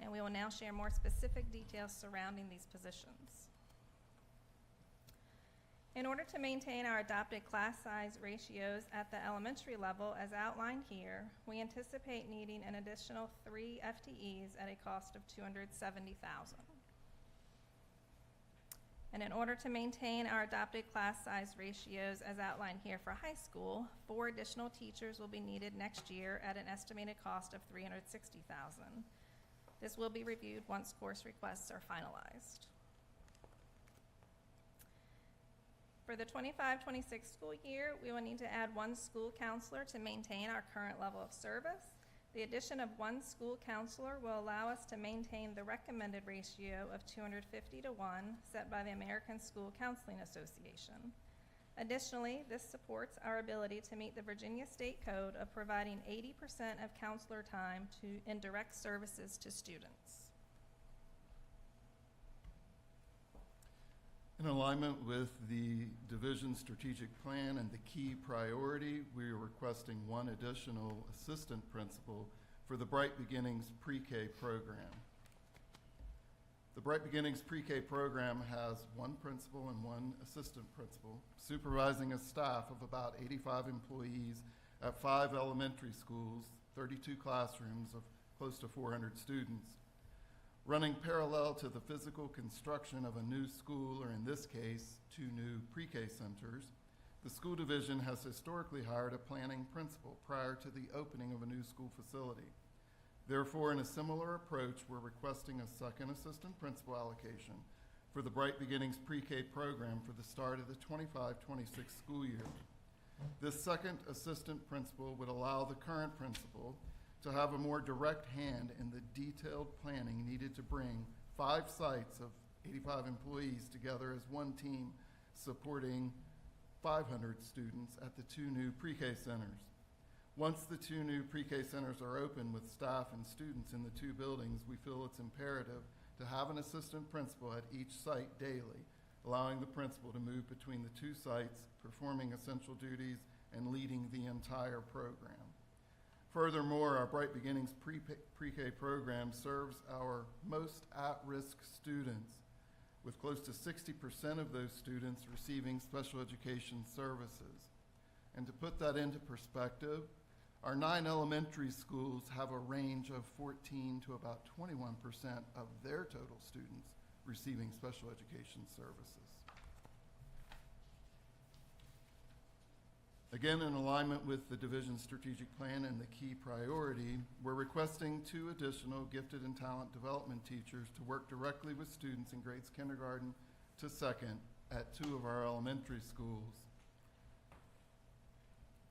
And we will now share more specific details surrounding these positions. In order to maintain our adopted class size ratios at the elementary level as outlined here, we anticipate needing an additional 3 FTEs at a cost of $270,000. And in order to maintain our adopted class size ratios as outlined here for high school, 4 additional teachers will be needed next year at an estimated cost of $360,000. This will be reviewed once course requests are finalized. For the 25-26 school year, we will need to add 1 school counselor to maintain our current level of service. The addition of 1 school counselor will allow us to maintain the recommended ratio of 250 to 1 set by the American School Counseling Association. Additionally, this supports our ability to meet the Virginia State Code of providing 80% of counselor time in direct services to students. In alignment with the division strategic plan and the key priority, we are requesting 1 additional assistant principal for the Bright Beginnings pre-K program. The Bright Beginnings pre-K program has 1 principal and 1 assistant principal, supervising a staff of about 85 employees at 5 elementary schools, 32 classrooms of close to 400 students. Running parallel to the physical construction of a new school, or in this case, 2 new pre-K centers, the school division has historically hired a planning principal prior to the opening of a new school facility. Therefore, in a similar approach, we're requesting a 2nd assistant principal allocation for the Bright Beginnings pre-K program for the start of the 25-26 school year. This 2nd assistant principal would allow the current principal to have a more direct hand in the detailed planning needed to bring 5 sites of 85 employees together as 1 team supporting 500 students at the 2 new pre-K centers. Once the 2 new pre-K centers are open with staff and students in the 2 buildings, we feel it's imperative to have an assistant principal at each site daily, allowing the principal to move between the two sites, performing essential duties, and leading the entire program. Furthermore, our Bright Beginnings pre-K program serves our most at-risk students, with close to 60% of those students receiving special education services. And to put that into perspective, our 9 elementary schools have a range of 14 to about 21% of their total students receiving special education services. Again, in alignment with the division's strategic plan and the key priority, we're requesting 2 additional gifted and talent development teachers to work directly with students in grades kindergarten to 2nd at 2 of our elementary schools.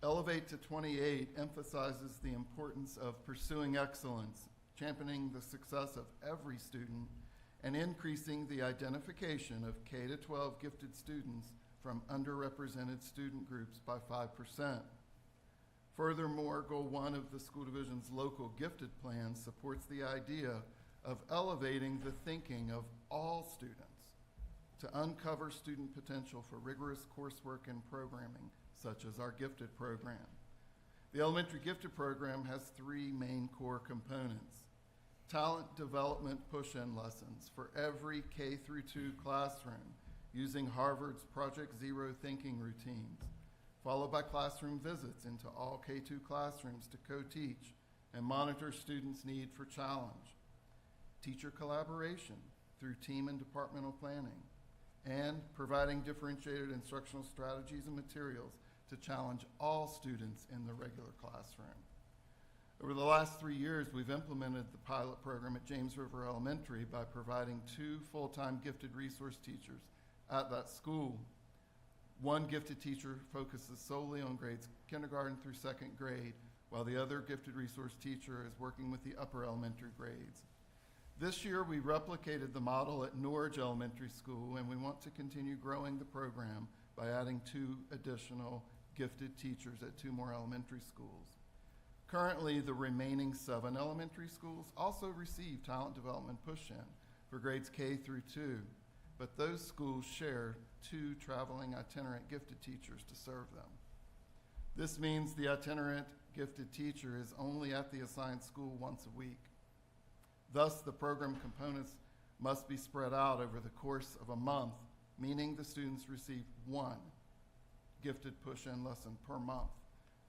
Elevate to 28 emphasizes the importance of pursuing excellence, championing the success of every student, and increasing the identification of K-12 gifted students from underrepresented student groups by 5%. Furthermore, Goal 1 of the school division's local gifted plan supports the idea of elevating the thinking of all students to uncover student potential for rigorous coursework and programming, such as our gifted program. The elementary gifted program has 3 main core components. Talent development push-in lessons for every K-2 classroom using Harvard's Project Zero thinking routines, followed by classroom visits into all K-2 classrooms to co-teach and monitor students' need for challenge. Teacher collaboration through team and departmental planning, and providing differentiated instructional strategies and materials to challenge all students in the regular classroom. Over the last 3 years, we've implemented the pilot program at James River Elementary by providing 2 full-time gifted resource teachers at that school. 1 gifted teacher focuses solely on grades kindergarten through 2nd grade, while the other gifted resource teacher is working with the upper elementary grades. This year, we replicated the model at Norridge Elementary School, and we want to continue growing the program by adding 2 additional gifted teachers at 2 more elementary schools. Currently, the remaining 7 elementary schools also receive talent development push-in for grades K-2, but those schools share 2 traveling itinerant gifted teachers to serve them. This means the itinerant gifted teacher is only at the assigned school once a week. Thus, the program components must be spread out over the course of a month, meaning the students receive 1 gifted push-in lesson per month,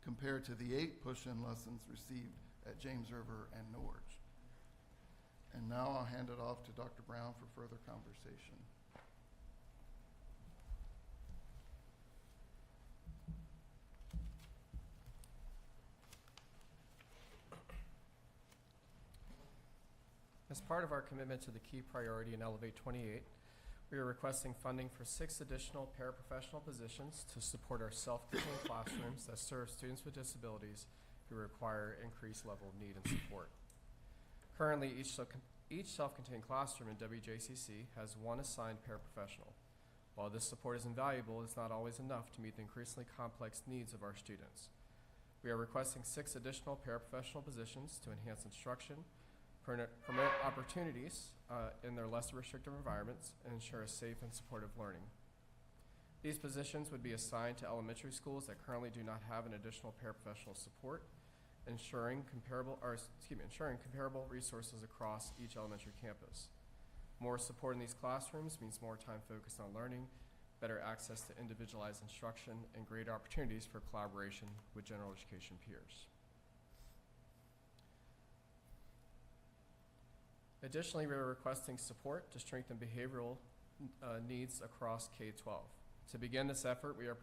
compared to the 8 push-in lessons received at James River and Norridge. And now I'll hand it off to Dr. Brown for further conversation. As part of our commitment to the key priority in Elevate 28, we are requesting funding for 6 additional paraprofessional positions to support our self-contained classrooms that serve students with disabilities who require increased level of need and support. Currently, each self-contained classroom in WJCC has 1 assigned paraprofessional. While this support is invaluable, it's not always enough to meet the increasingly complex needs of our students. We are requesting 6 additional paraprofessional positions to enhance instruction, promote opportunities in their less restrictive environments, and ensure a safe and supportive learning. These positions would be assigned to elementary schools that currently do not have an additional paraprofessional support, ensuring comparable resources across each elementary campus. More support in these classrooms means more time focused on learning, better access to individualized instruction, and greater opportunities for collaboration with general education peers. Additionally, we are requesting support to strengthen behavioral needs across K-12. To begin this effort, we are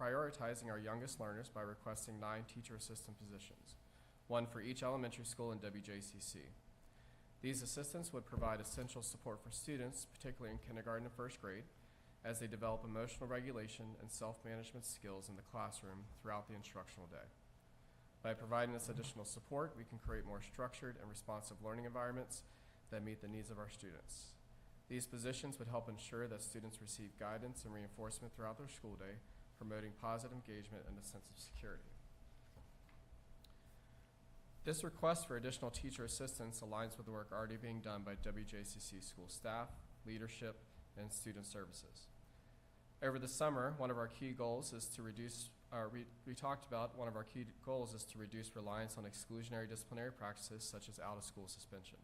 prioritizing our youngest learners by requesting 9 teacher assistant positions, 1 for each elementary school in WJCC. These assistants would provide essential support for students, particularly in kindergarten and 1st grade, as they develop emotional regulation and self-management skills in the classroom throughout the instructional day. By providing this additional support, we can create more structured and responsive learning environments that meet the needs of our students. These positions would help ensure that students receive guidance and reinforcement throughout their school day, promoting positive engagement and a sense of security. This request for additional teacher assistance aligns with the work already being done by WJCC school staff, leadership, and student services. Over the summer, one of our key goals is to reduce, we talked about one of our key goals is to reduce reliance on exclusionary disciplinary practices such as out-of-school suspension.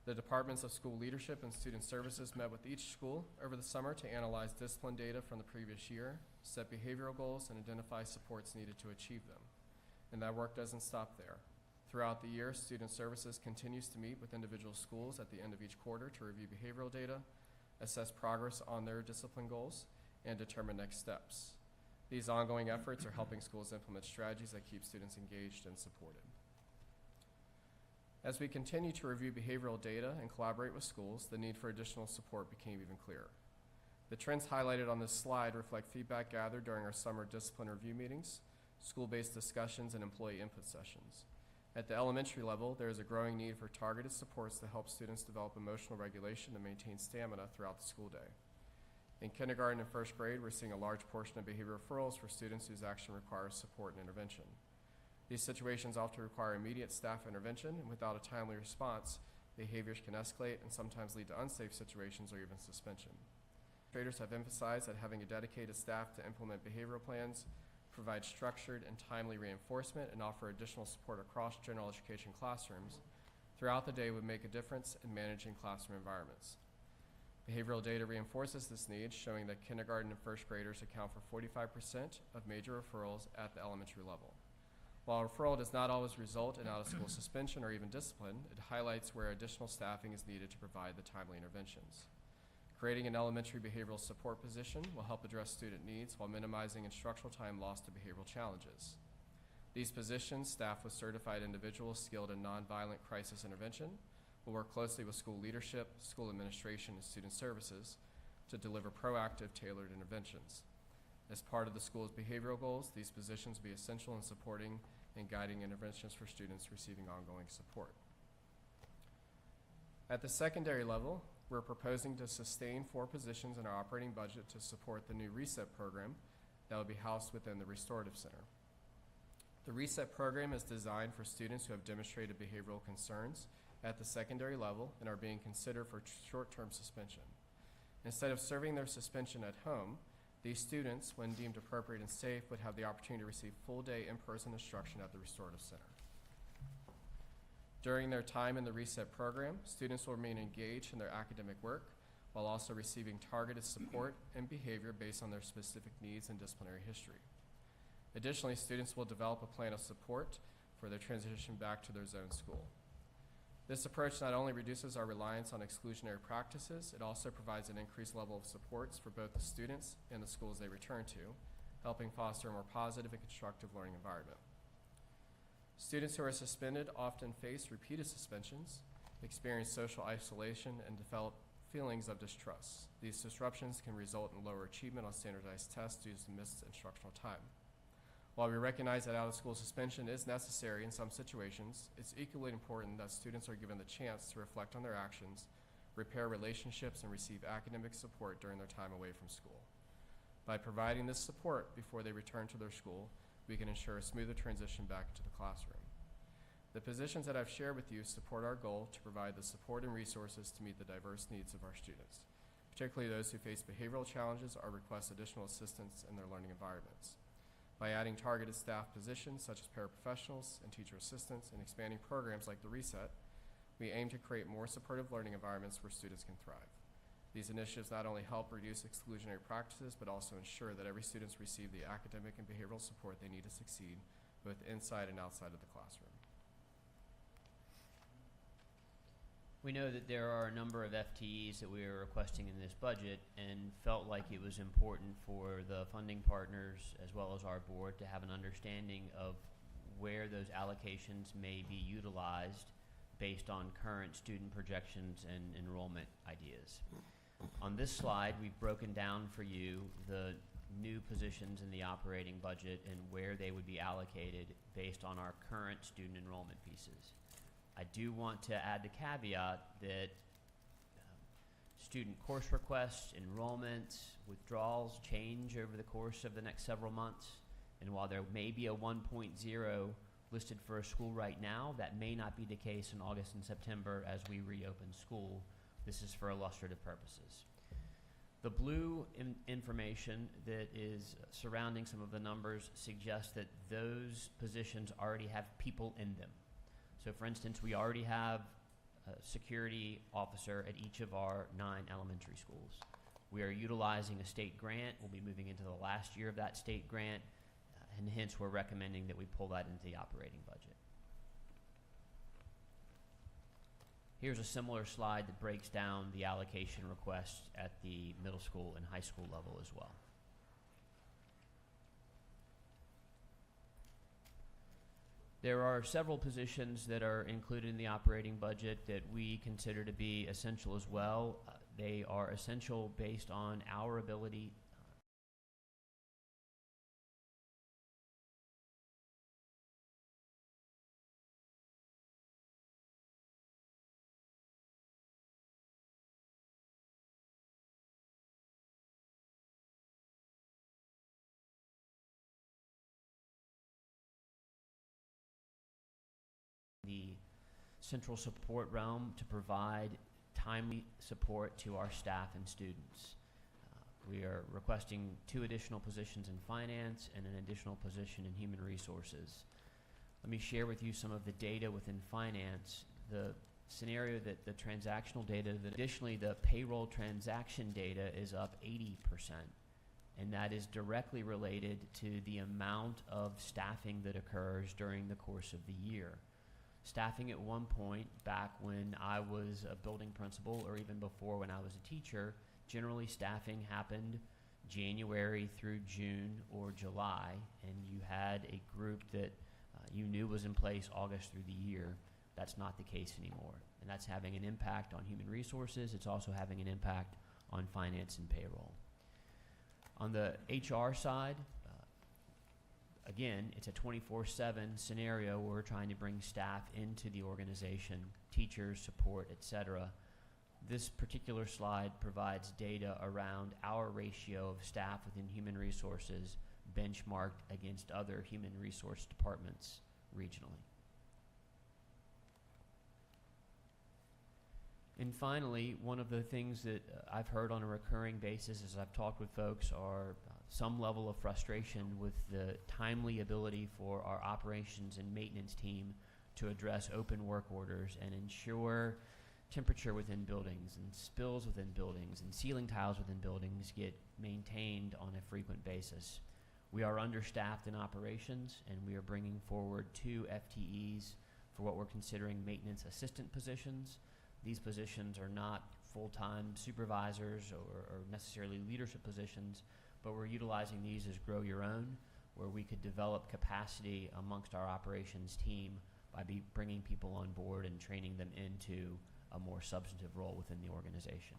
The departments of school leadership and student services met with each school over the summer to analyze discipline data from the previous year, set behavioral goals, and identify supports needed to achieve them. And that work doesn't stop there. Throughout the year, student services continues to meet with individual schools at the end of each quarter to review behavioral data, assess progress on their discipline goals, and determine next steps. These ongoing efforts are helping schools implement strategies that keep students engaged and supported. As we continue to review behavioral data and collaborate with schools, the need for additional support became even clearer. The trends highlighted on this slide reflect feedback gathered during our summer discipline review meetings, school-based discussions, and employee input sessions. At the elementary level, there is a growing need for targeted supports to help students develop emotional regulation and maintain stamina throughout the school day. In kindergarten and first grade, we're seeing a large portion of behavior referrals for students whose action requires support and intervention. These situations often require immediate staff intervention, and without a timely response, behaviors can escalate and sometimes lead to unsafe situations or even suspension. Administrators have emphasized that having a dedicated staff to implement behavioral plans, provide structured and timely reinforcement, and offer additional support across general education classrooms throughout the day would make a difference in managing classroom environments. Behavioral data reinforces this need, showing that kindergarten and first graders account for 45% of major referrals at the elementary level. While a referral does not always result in out-of-school suspension or even discipline, it highlights where additional staffing is needed to provide the timely interventions. Creating an elementary behavioral support position will help address student needs while minimizing instructional time lost to behavioral challenges. These positions, staffed with certified individuals skilled in nonviolent crisis intervention, will work closely with school leadership, school administration, and student services to deliver proactive, tailored interventions. As part of the school's behavioral goals, these positions will be essential in supporting and guiding interventions for students receiving ongoing support. At the secondary level, we're proposing to sustain 4 positions in our operating budget to support the new RESET program that will be housed within the Restorative Center. The RESET program is designed for students who have demonstrated behavioral concerns at the secondary level and are being considered for short-term suspension. Instead of serving their suspension at home, these students, when deemed appropriate and safe, would have the opportunity to receive full-day in-person instruction at the Restorative Center. During their time in the RESET program, students will remain engaged in their academic work while also receiving targeted support and behavior based on their specific needs and disciplinary history. Additionally, students will develop a plan of support for their transition back to their zone school. This approach not only reduces our reliance on exclusionary practices, it also provides an increased level of supports for both the students and the schools they return to, helping foster a more positive and constructive learning environment. Students who are suspended often face repeated suspensions, experience social isolation, and develop feelings of distrust. These disruptions can result in lower achievement on standardized tests due to missed instructional time. While we recognize that out-of-school suspension is necessary in some situations, it's equally important that students are given the chance to reflect on their actions, repair relationships, and receive academic support during their time away from school. By providing this support before they return to their school, we can ensure a smoother transition back into the classroom. The positions that I've shared with you support our goal to provide the support and resources to meet the diverse needs of our students, particularly those who face behavioral challenges or request additional assistance in their learning environments. By adding targeted staff positions such as paraprofessionals and teacher assistants and expanding programs like the RESET, we aim to create more supportive learning environments where students can thrive. These initiatives not only help reduce exclusionary practices, but also ensure that every student receives the academic and behavioral support they need to succeed, both inside and outside of the classroom. We know that there are a number of FTEs that we are requesting in this budget, and felt like it was important for the funding partners as well as our board to have an understanding of where those allocations may be utilized based on current student projections and enrollment ideas. On this slide, we've broken down for you the new positions in the operating budget and where they would be allocated based on our current student enrollment pieces. I do want to add the caveat that student course requests, enrollments, withdrawals change over the course of the next several months. And while there may be a 1.0 listed for a school right now. That may not be the case in August and September as we reopen school. This is for illustrative purposes. The blue information that is surrounding some of the numbers suggests that those positions already have people in them. So for instance, we already have a security officer at each of our 9 elementary schools. We are utilizing a state grant. We'll be moving into the last year of that state grant, and hence we're recommending that we pull that into the operating budget. Here's a similar slide that breaks down the allocation requests at the middle school and high school level as well. There are several positions that are included in the operating budget that we consider to be essential as well. They are essential based on our ability the central support realm to provide timely support to our staff and students. We are requesting 2 additional positions in finance and an additional position in human resources. Let me share with you some of the data within finance. The scenario that the transactional data, that additionally the payroll transaction data is up 80%, and that is directly related to the amount of staffing that occurs during the course of the year. Staffing at one point, back when I was a building principal or even before when I was a teacher, generally staffing happened January through June or July, and you had a group that you knew was in place August through the year. That's not the case anymore, and that's having an impact on human resources. It's also having an impact on finance and payroll. On the HR side, again, it's a 24/7 scenario where we're trying to bring staff into the organization, teachers, support, etc. This particular slide provides data around our ratio of staff within human resources benchmarked against other human resource departments regionally. And finally, one of the things that I've heard on a recurring basis as I've talked with folks are some level of frustration with the timely ability for our operations and maintenance team to address open work orders and ensure temperature within buildings and spills within buildings and ceiling tiles within buildings get maintained on a frequent basis. We are understaffed in operations, and we are bringing forward 2 FTEs for what we're considering maintenance assistant positions. These positions are not full-time supervisors or necessarily leadership positions, but we're utilizing these as grow your own, where we could develop capacity amongst our operations team by bringing people on board and training them into a more substantive role within the organization.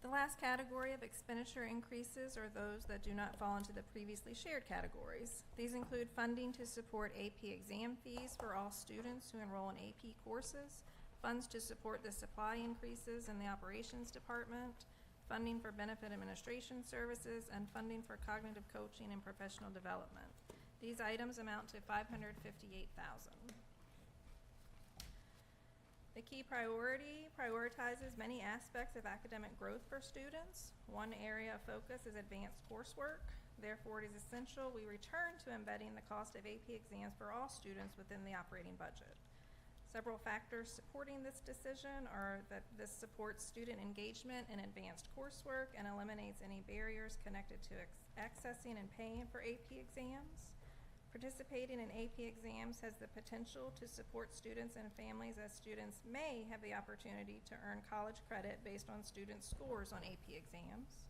The last category of expenditure increases are those that do not fall into the previously shared categories. These include funding to support AP exam fees for all students who enroll in AP courses, funds to support the supply increases in the operations department, funding for benefit administration services, and funding for cognitive coaching and professional development. These items amount to $558,000. The key priority prioritizes many aspects of academic growth for students. One area of focus is advanced coursework. Therefore, it is essential we return to embedding the cost of AP exams for all students within the operating budget. Several factors supporting this decision are that this supports student engagement in advanced coursework and eliminates any barriers connected to accessing and paying for AP exams. Participating in AP exams has the potential to support students and families, as students may have the opportunity to earn college credit based on student scores on AP exams.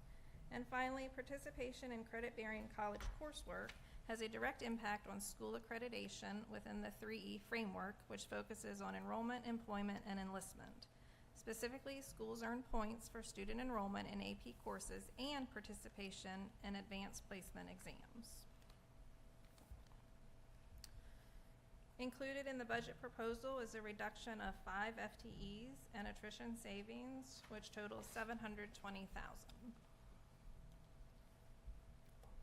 And finally, participation in credit-bearing college coursework has a direct impact on school accreditation within the 3E framework, which focuses on enrollment, employment, and enlistment. Specifically, schools earn points for student enrollment in AP courses and participation in advanced placement exams. Included in the budget proposal is a reduction of 5 FTEs and attrition savings, which totals $720,000.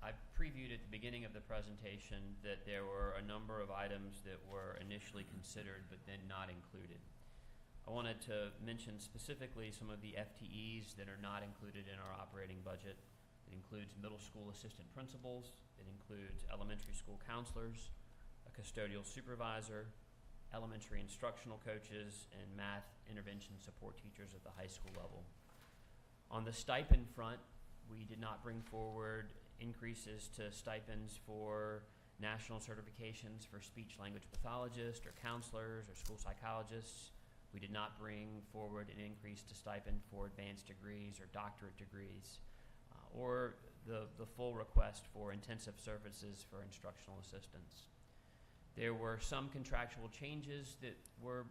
I've previewed at the beginning of the presentation that there were a number of items that were initially considered but then not included. I wanted to mention specifically some of the FTEs that are not included in our operating budget. It includes middle school assistant principals, it includes elementary school counselors, a custodial supervisor, elementary instructional coaches, and math intervention support teachers at the high school level. On the stipend front, we did not bring forward increases to stipends for national certifications for speech language pathologists or counselors or school psychologists. We did not bring forward an increase to stipend for advanced degrees or doctorate degrees, or the full request for intensive services for instructional assistants. There were some contractual changes that were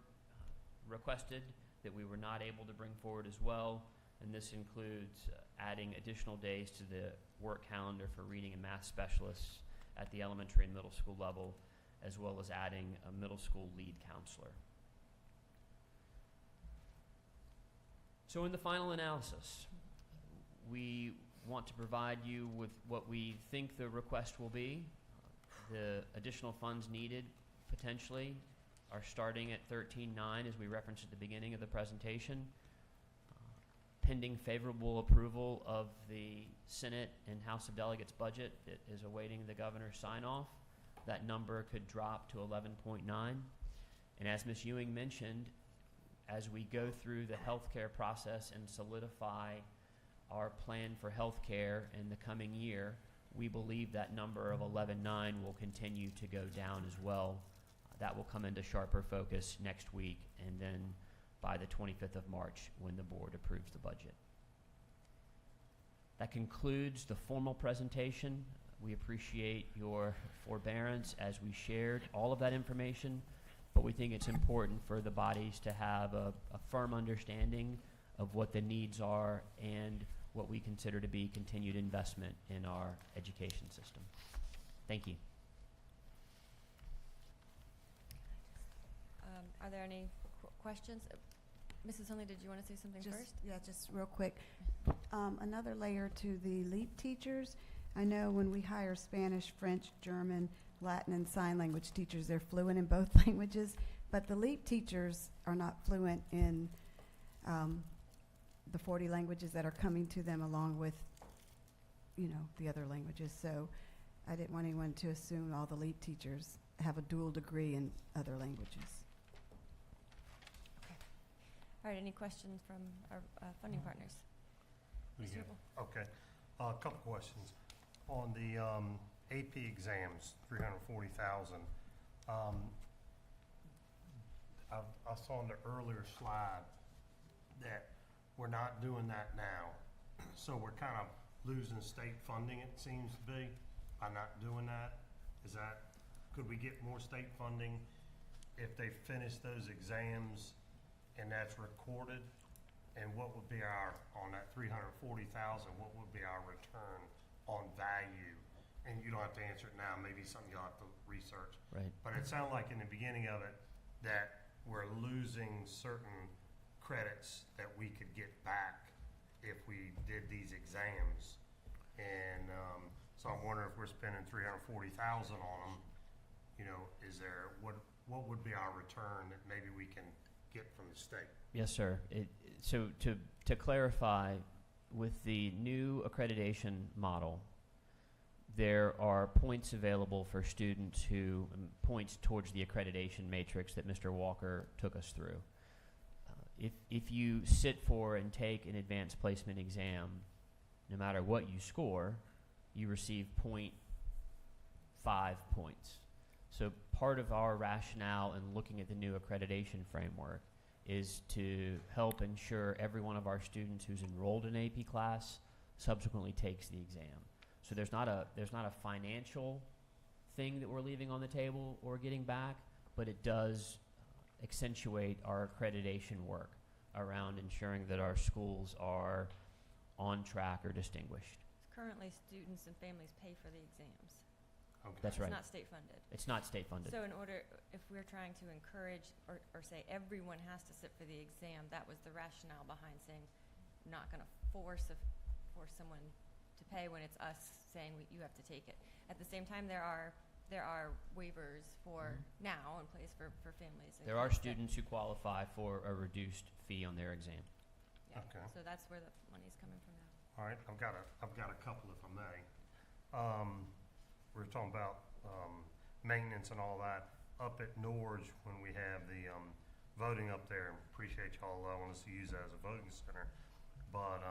requested that we were not able to bring forward as well, and this includes adding additional days to the work calendar for reading and math specialists at the elementary and middle school level, as well as adding a middle school lead counselor. So in the final analysis, we want to provide you with what we think the request will be. The additional funds needed potentially are starting at 13.9, as we referenced at the beginning of the presentation. Pending favorable approval of the Senate and House of Delegates budget that is awaiting the governor's sign-off, that number could drop to 11.9. And as Ms. Ewing mentioned, as we go through the healthcare process and solidify our plan for healthcare in the coming year, we believe that number of 11.9 will continue to go down as well. That will come into sharper focus next week, and then by the 25th of March when the board approves the budget. That concludes the formal presentation. We appreciate your forbearance as we shared all of that information, but we think it's important for the bodies to have a firm understanding of what the needs are and what we consider to be continued investment in our education system. Thank you. Are there any questions? Mrs. Hunley, did you want to say something first? Yeah, just real quick. Another layer to the LEAP teachers. I know when we hire Spanish, French, German, Latin, and sign language teachers, they're fluent in both languages, but the LEAP teachers are not fluent in the 40 languages that are coming to them along with, the other languages. So I didn't want anyone to assume all the LEAP teachers have a dual degree in other languages. All right, any questions from our funding partners? Mr. Hippel? Okay. A couple questions. On the AP exams, 340,000. I saw on the earlier slide that we're not doing that now. So we're kind of losing state funding, it seems to be, by not doing that. Could we get more state funding if they finish those exams and that's recorded? And what would be on that 340,000, what would be our return on value? And you don't have to answer it now, maybe something you'll have to research. Right. But it sounded like in the beginning of it that we're losing certain credits that we could get back if we did these exams. And so I'm wondering if we're spending 340,000 on them, what would be our return that maybe we can get from the state? Yes, sir. So to clarify, with the new accreditation model, there are points available for students who points towards the accreditation matrix that Mr. Walker took us through. If you sit for and take an advanced placement exam, no matter what you score, you receive 0.5 points. So part of our rationale in looking at the new accreditation framework is to help ensure every one of our students who's enrolled in an AP class subsequently takes the exam. So there's not a financial thing that we're leaving on the table or getting back, but it does accentuate our accreditation work around ensuring that our schools are on track or distinguished. Currently, students and families pay for the exams. Okay. That's right. It's not state funded. It's not state funded. So if we're trying to encourage or say everyone has to sit for the exam, that was the rationale behind saying not going to force someone to pay when it's us saying you have to take it. At the same time, there are waivers for now in place for families. and There are kids that- students who qualify for a reduced fee on their exam. Yeah, Okay. so that's where the money's coming from now. All right, I've got a couple if I may. We were talking about maintenance and all that. Up at Norge, when we have the voting up there, and appreciate y'all allowing us to use that as a voting center. But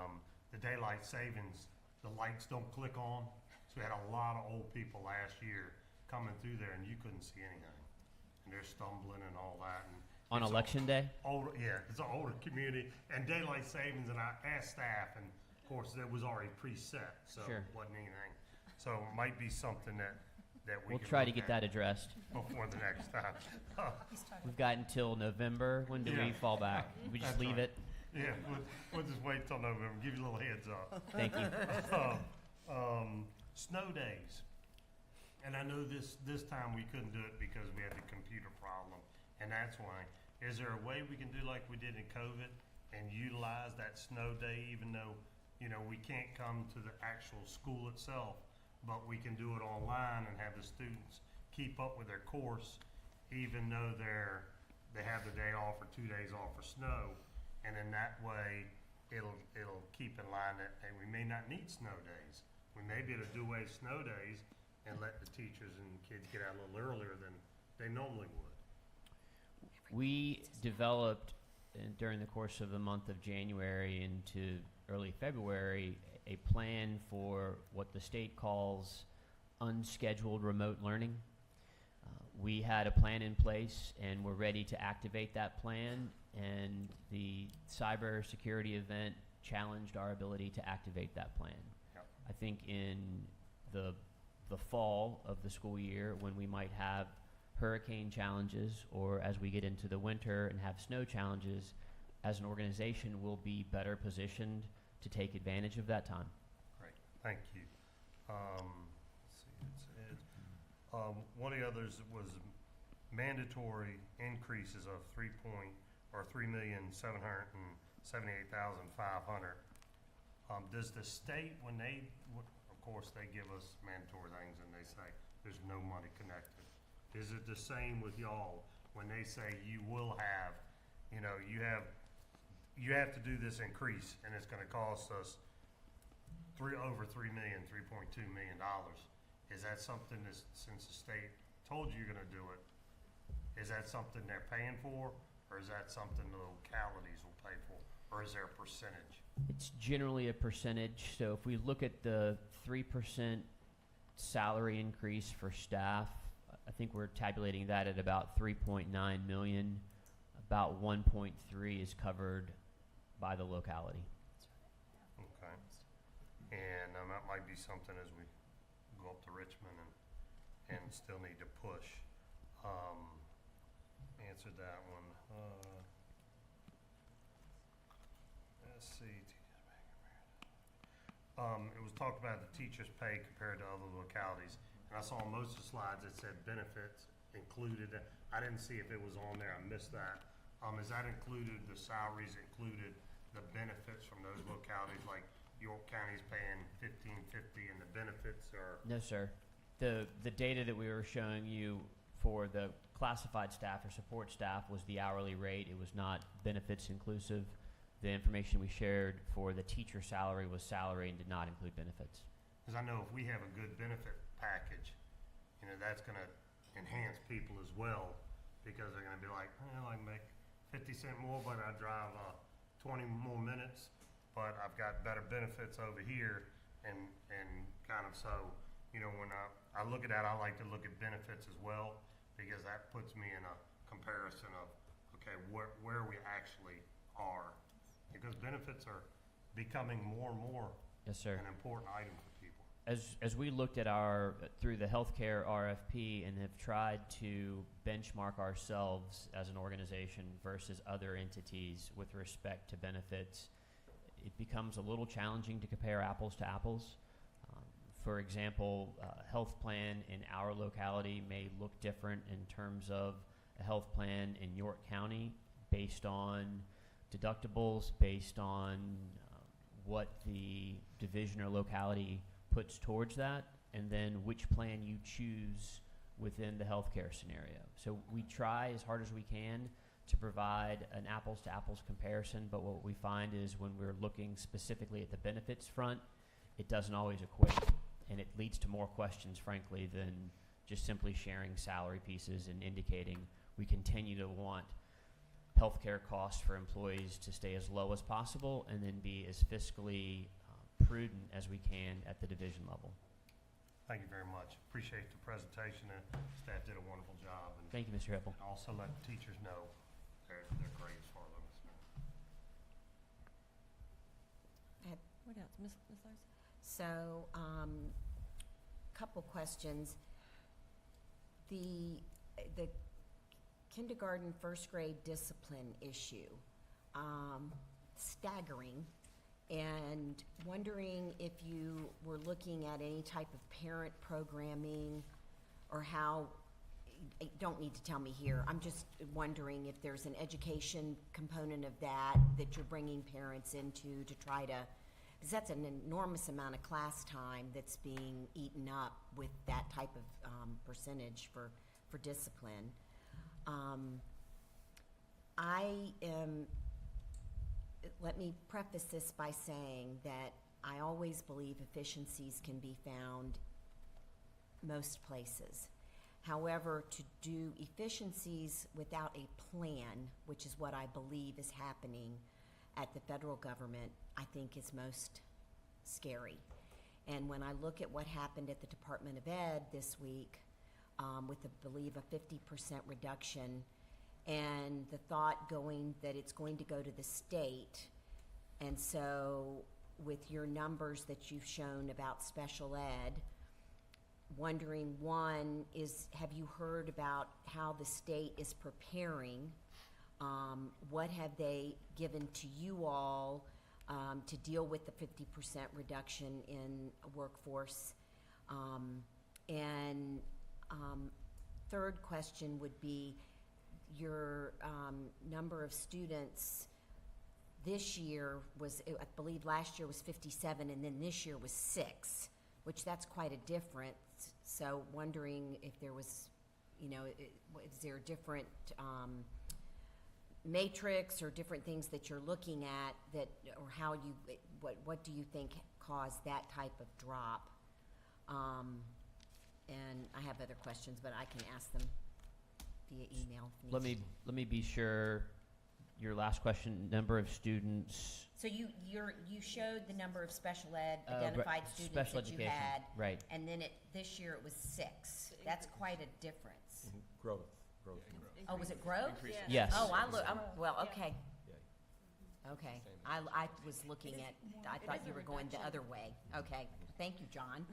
the daylight savings, the lights don't click on. So we had a lot of old people last year coming through there, and you couldn't see anything. And they're stumbling and all that. And On it's election day? older, yeah, it's an older community, and daylight savings, and I asked staff, and of course, it was already preset, so Sure. it wasn't anything. So it might be something that we We'll can try to look get at that addressed. before the next time. We've got until November. When do we Yeah. fall back? We just That's leave right. it? Yeah, we'll just wait till November, give you a little heads up. Thank you. Snow days. And I know this time we couldn't do it because we had the computer problem, and that's why. Is there a way we can do like we did in COVID and utilize that snow day, even though, we can't come to the actual school itself, but we can do it online and have the students keep up with their course, even though they have the day off or 2 days off for snow, and in that way, it'll keep in line that, hey, we may not need snow days. We may be able to do away with snow days and let the teachers and kids get out a little earlier than they normally would. We developed during the course of the month of January into early February a plan for what the state calls unscheduled remote learning. We had a plan in place and we're ready to activate that plan, and the cybersecurity event challenged our ability to activate that plan. Yep. I think in the fall of the school year, when we might have hurricane challenges, or as we get into the winter and have snow challenges, as an organization, we'll be better positioned to take advantage of that time. Great, thank you. Let's see, one of the others was mandatory increases of $3,778,500. Does the state, when of course, they give us mandatory things and they say there's no money connected. Is it the same with y'all when they say you will have, you have to do this increase and it's going to cost us over $3.2 million? Is that something that, since the state told you you're going to do it, is that something they're paying for, or is that something the localities will pay for, or is there a percentage? It's generally a percentage. So if we look at the 3% salary increase for staff, I think we're tabulating that at about 3.9 million. About 1.3 is covered by the locality. Okay. And that might be something as we go up to Richmond and still need to push. Answered that one. Let's see. It was talked about the teacher's pay compared to other localities. And I saw on most of the slides it said benefits included. I didn't see if it was on there. I missed that. Is that included, the salaries included, the benefits from those localities, like York County's paying $15.50 and the benefits are? No, sir. The data that we were showing you for the classified staff or support staff was the hourly rate. It was not benefits inclusive. The information we shared for the teacher salary was salary and did not include benefits. Because I know if we have a good benefit package, that's going to enhance people as well, because they're going to be like, I can make 50 cents more, but I drive 20 more minutes, but I've got better benefits over here, and kind of so, when I look at that, I like to look at benefits as well, because that puts me in a comparison of, okay, where we actually are, because benefits are becoming more and more Yes, sir. an important item for people. As we looked at through the healthcare RFP and have tried to benchmark ourselves as an organization versus other entities with respect to benefits, it becomes a little challenging to compare apples to apples. For example, a health plan in our locality may look different in terms of a health plan in York County based on deductibles, based on what the division or locality puts towards that, and then which plan you choose within the healthcare scenario. So we try as hard as we can to provide an apples to apples comparison, but what we find is when we're looking specifically at the benefits front, it doesn't always equate, and it leads to more questions, frankly, than just simply sharing salary pieces and indicating we continue to want healthcare costs for employees to stay as low as possible and then be as fiscally prudent as we can at the division level. Thank you very much. Appreciate the presentation, and staff did a wonderful job. And Thank you, Mr. Hippel. also let the teachers know their grades for them. What else, Ms. Larson? So, couple questions. The kindergarten, first grade discipline issue, staggering, and wondering if you were looking at any type of parent programming or how, you don't need to tell me here, I'm just wondering if there's an education component of that you're bringing parents into to try to, because that's an enormous amount of class time that's being eaten up with that type of percentage for discipline. Let me preface this by saying that I always believe efficiencies can be found most places. However, to do efficiencies without a plan, which is what I believe is happening at the federal government, I think is most scary. And when I look at what happened at the Department of Ed this week, with, I believe, a 50% reduction, and the thought going that it's going to go to the state, and so with your numbers that you've shown about special ed, wondering, one, have you heard about how the state is preparing? What have they given to you all to deal with the 50% reduction in workforce? And third question would be your number of students this year was, I believe last year was 57, and then this year was 6, which that's quite a difference. So wondering if there was, is there a different matrix or different things that you're looking at that, or how you, what do you think caused that type of drop? And I have other questions, but I can ask them via email. Let me be sure. Your last question, number of students. So you showed the number of special ed identified students special that you education, had, right? And then this year it was 6. That's quite a difference. Growth. Oh, was it growth? Yes. Oh, okay. Okay, I was looking at, I thought you were going the other way. Okay, thank you, John.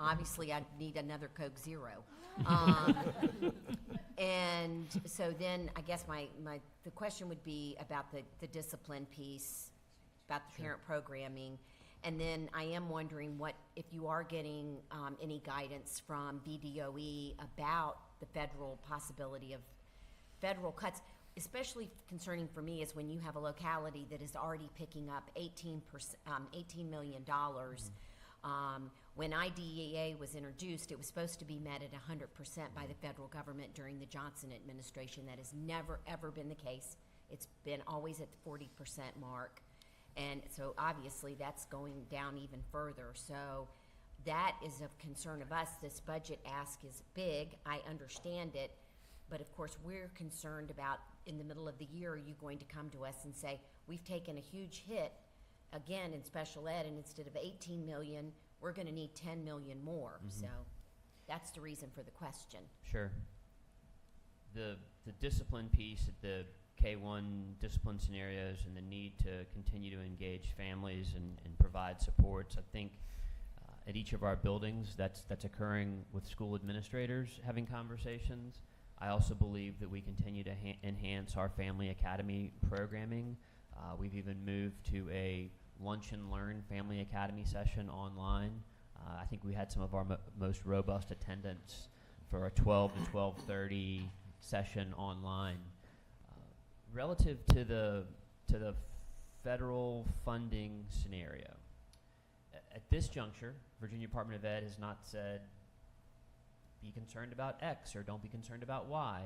Obviously, I need another Coke Zero. And so then, I guess the question would be about the discipline piece, about the parent programming. And then I am wondering if you are getting any guidance from BDOE about the federal possibility of federal cuts. Especially concerning for me is when you have a locality that is already picking up $18 million. When IDEA was introduced, it was supposed to be met at 100% by the federal government during the Johnson administration. That has never, ever been the case. It's been always at the 40% mark. And so obviously that's going down even further. So that is of concern of us. This budget ask is big. I understand it. But of course, we're concerned about, in the middle of the year, are you going to come to us and say, we've taken a huge hit, again, in special ed, and instead of 18 million, we're going to need 10 million more. So that's the reason for the question. Sure. The discipline piece at the K-1 discipline scenarios and the need to continue to engage families and provide supports, I think at each of our buildings, that's occurring with school administrators having conversations. I also believe that we continue to enhance our Family Academy programming. We've even moved to a Lunch and Learn Family Academy session online. I think we had some of our most robust attendance for a 12 to 12:30 session online. Relative to the federal funding scenario. At this juncture, Virginia Department of Ed has not said, be concerned about X or don't be concerned about Y.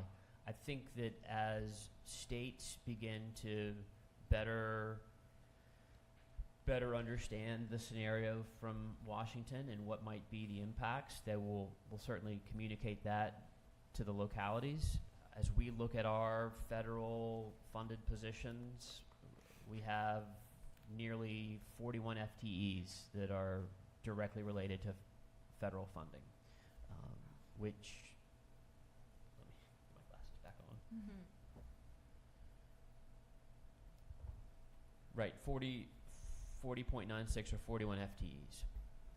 I think that as states begin to better understand the scenario from Washington and what might be the impacts, they will certainly communicate that to the localities. As we look at our federal funded positions, we have nearly 41 FTEs that are directly related to federal funding, which, let me put my glasses back on. Mm-hmm. Right, 40.96 or 41 FTEs.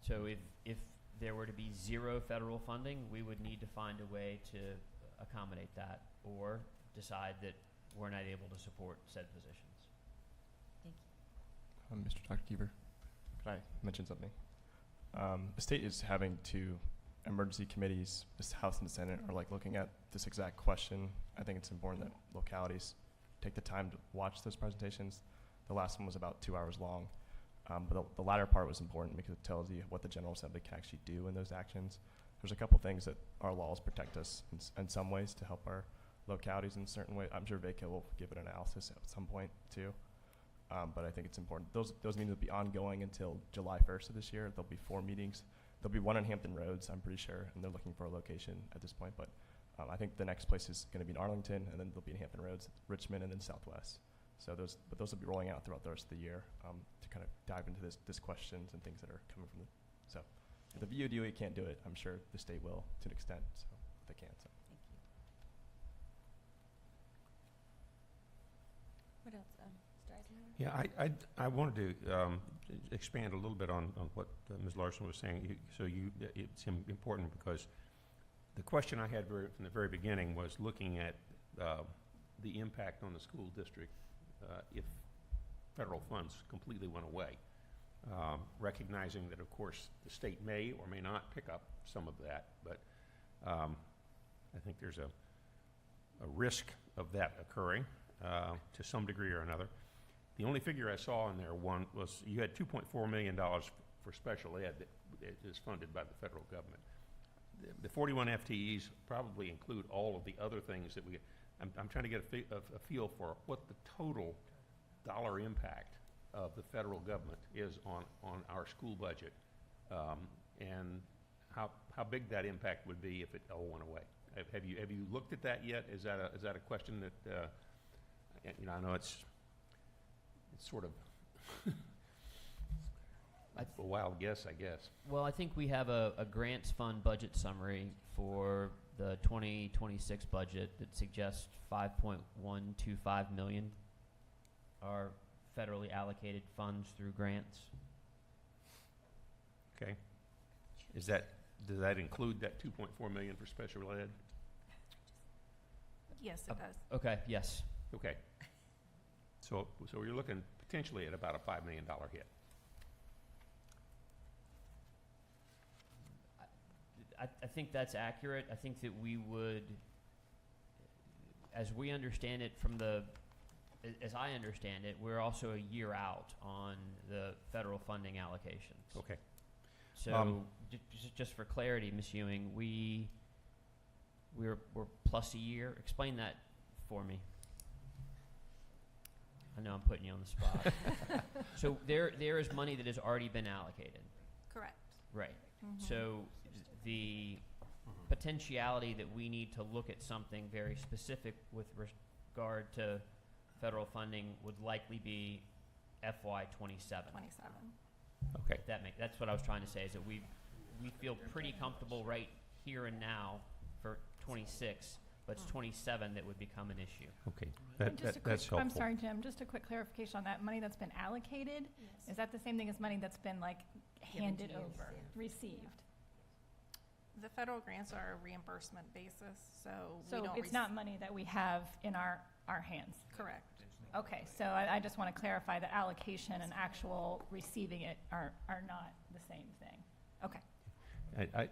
So if there were to be zero federal funding, we would need to find a way to accommodate that or decide that we're not able to support said positions. Thank you. Mr. Dr. Keever, could I mention something? The state is having two emergency committees, this House and the Senate, are like looking at this exact question. I think it's important that localities take the time to watch those presentations. The last one was about 2 hours long, but the latter part was important because it tells you what the General Assembly can actually do in those actions. There's a couple things that our laws protect us in some ways to help our localities in certain ways. I'm sure VACA will give an analysis at some point too. But I think it's important. Those meetings will be ongoing until July 1st of this year. There'll be 4 meetings. There'll be one on Hampton Roads, I'm pretty sure, and they're looking for a location at this point. But I think the next place is going to be in Arlington, and then they'll be in Hampton Roads, Richmond, and then Southwest. So those will be rolling out throughout the rest of the year to kind of dive into this questions and things that are coming from the. So if the VODOE can't do it, I'm sure the state will to an extent. So if they can. So. Thank you. What else, Mr. Eisenhower? Yeah, I wanted to expand a little bit on what Ms. Larson was saying. It's important because the question I had from the very beginning was looking at the impact on the school district if federal funds completely went away. Recognizing that, of course, the state may or may not pick up some of that, but I think there's a risk of that occurring to some degree or another. The only figure I saw in there was you had $2.4 million for special ed that is funded by the federal government. The 41 FTEs probably include all of the other things that I'm trying to get a feel for what the total dollar impact of the federal government is on our school budget, and how big that impact would be if it all went away. Have you looked at that yet? Is that a question that I know it's sort of a wild guess, I guess. Well, I think we have a grants fund budget summary for the 2026 budget that suggests $5.125 million are federally allocated funds through grants. Okay. Does that include that $2.4 million for special ed? Yes, it does. Okay, yes. Okay. So you're looking potentially at about a $5 million hit. I think that's accurate. I think that we would, as we understand it as I understand it, we're also a year out on the federal funding allocations. Okay. So just for clarity, Ms. Ewing, we're plus a year. Explain that for me. I know I'm putting you on the spot. So there is money that has already been allocated. Correct. Right. Mm-hmm. So the potentiality that we need to look at something very specific with regard to federal funding would likely be FY 27. 27. Okay. That's what I was trying to say, is that we feel pretty comfortable right here and now for 26, but it's 27 that would become an issue. Okay. I'm That's helpful. sorry, Jim, just a quick clarification on that. Money that's been allocated, is that the same thing as money that's been handed over, received? The federal grants are a reimbursement basis, so we So don't. it's not money that we have in our hands? Correct. Okay, so I just want to clarify that allocation and actual receiving it are not the same thing. Okay.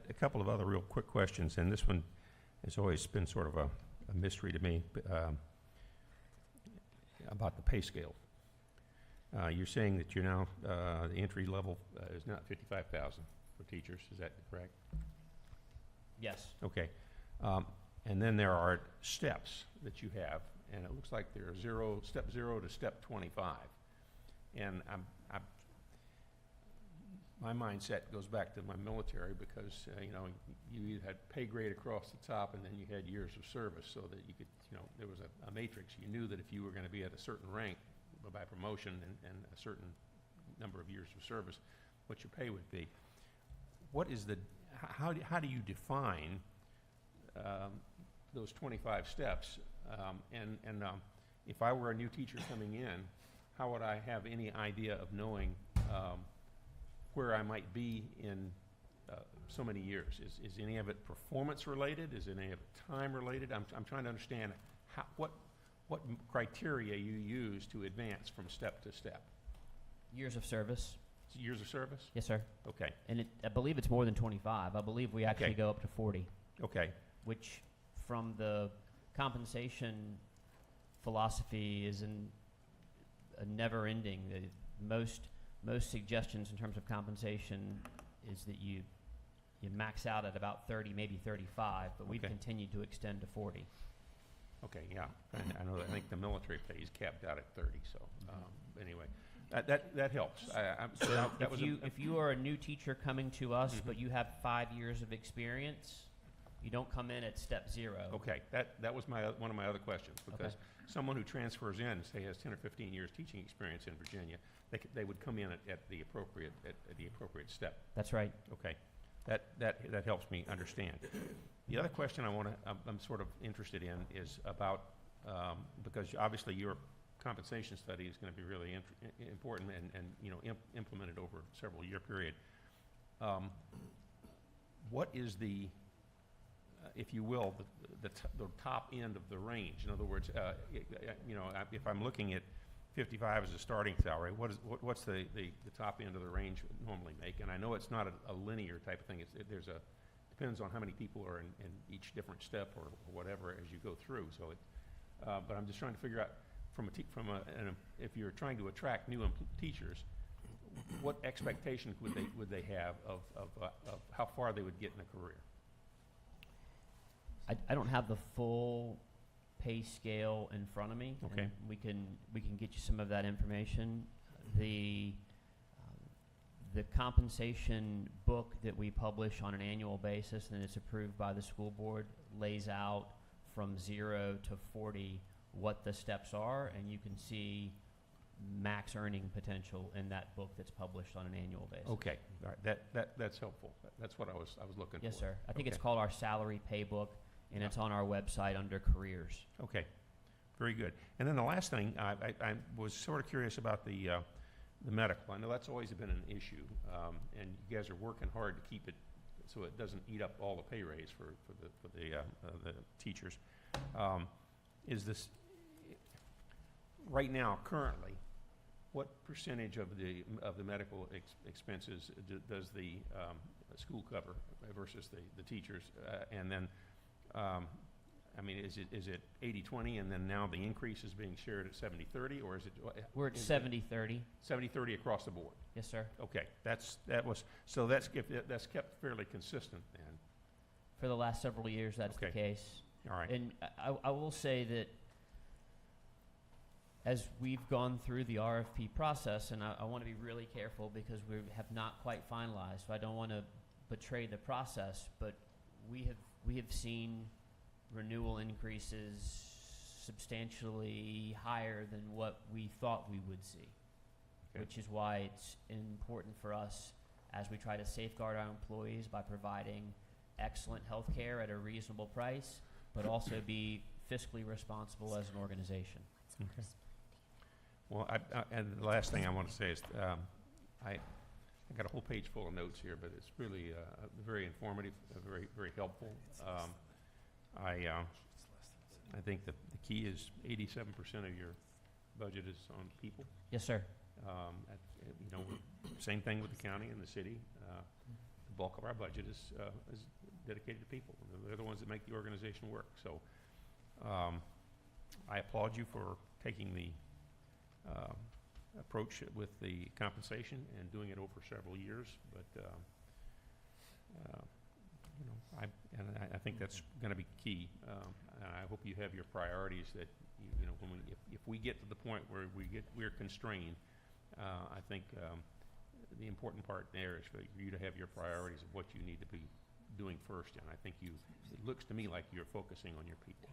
A couple of other real quick questions, and this one has always been sort of a mystery to me, about the pay scale. You're saying that you're now, the entry level is not 55,000 for teachers, is that correct? Yes. Okay. And then there are steps that you have, and it looks like there are step 0 to step 25. And my mindset goes back to my military because, you had pay grade across the top and then you had years of service so that you could, there was a matrix. You knew that if you were going to be at a certain rank by promotion and a certain number of years of service, what your pay would be. What is how do you define those 25 steps? If I were a new teacher coming in, how would I have any idea of knowing where I might be in so many years? Is any of it performance related? Is any of it time related? I'm trying to understand what criteria you use to advance from step to step. Years of service. Years of service? Yes, sir. Okay. And I believe it's more than 25. I believe we actually go up to 40. Okay. Which, from the compensation philosophy, is a never-ending. Most suggestions in terms of compensation is that you max out at about 30, maybe 35, but we've continued to extend to 40. Okay, yeah. I know. I think the military pay is capped out at 30. So anyway, that helps. If you are a new teacher coming to us, but you have 5 years of experience, you don't come in at step 0. Okay, that was one of my other questions, because someone who transfers in, say, has 10 or 15 years teaching experience in Virginia, they would come in at the appropriate step. That's right. Okay, that helps me understand. The other question I'm sort of interested in is about because obviously your compensation study is going to be really important and implemented over a several year period. What is the if you will, the top end of the range? In other words, if I'm looking at 55 as a starting salary, what's the top end of the range normally make? And I know it's not a linear type of thing. Depends on how many people are in each different step or whatever as you go through. So, but I'm just trying to figure out if you're trying to attract new teachers, what expectations would they have of how far they would get in a career? I don't have the full pay scale in front of me. Okay. And we can get you some of that information. The compensation book that we publish on an annual basis and it's approved by the school board lays out from 0 to 40 what the steps are, and you can see max earning potential in that book that's published on an annual basis. Okay, all right, that's helpful. That's what I was looking for. Yes, sir. I think it's called our salary pay book, and it's on our website under careers. Okay, very good. And then the last thing, I was sort of curious about the medical. I know that's always been an issue, and you guys are working hard to keep it so it doesn't eat up all the pay raise for the teachers. Is this right now currently? What percentage of the medical expenses does the school cover versus the teachers? And then, I mean, is it 80-20, and then now the increase is being shared at 70-30, or is it? We're at 70-30. 70-30 across the board. Yes, sir. Okay, that's kept fairly consistent then. For the last several years, that's the case. All right. And I will say that as we've gone through the RFP process, and I want to be really careful because we have not quite finalized, so I don't want to betray the process, but we have seen renewal increases substantially higher than what we thought we would see, which is why it's important for us as we try to safeguard our employees by providing excellent health care at a reasonable price, but also be fiscally responsible as an organization. Okay. Well, and the last thing I want to say is I got a whole page full of notes here, but it's really very informative, very, very helpful. I think that the key is 87% of your budget is on people. Yes, sir. Same thing with the county and the city. The bulk of our budget is dedicated to people. They're the ones that make the organization work. So I applaud you for taking the approach with the compensation and doing it over several years, but, you know, I think that's gonna be key. And I hope you have your priorities that, you know, if we get to the point where we're constrained, I think, the important part there is for you to have your priorities of what you need to be doing first, and I think it looks to me like you're focusing on your people.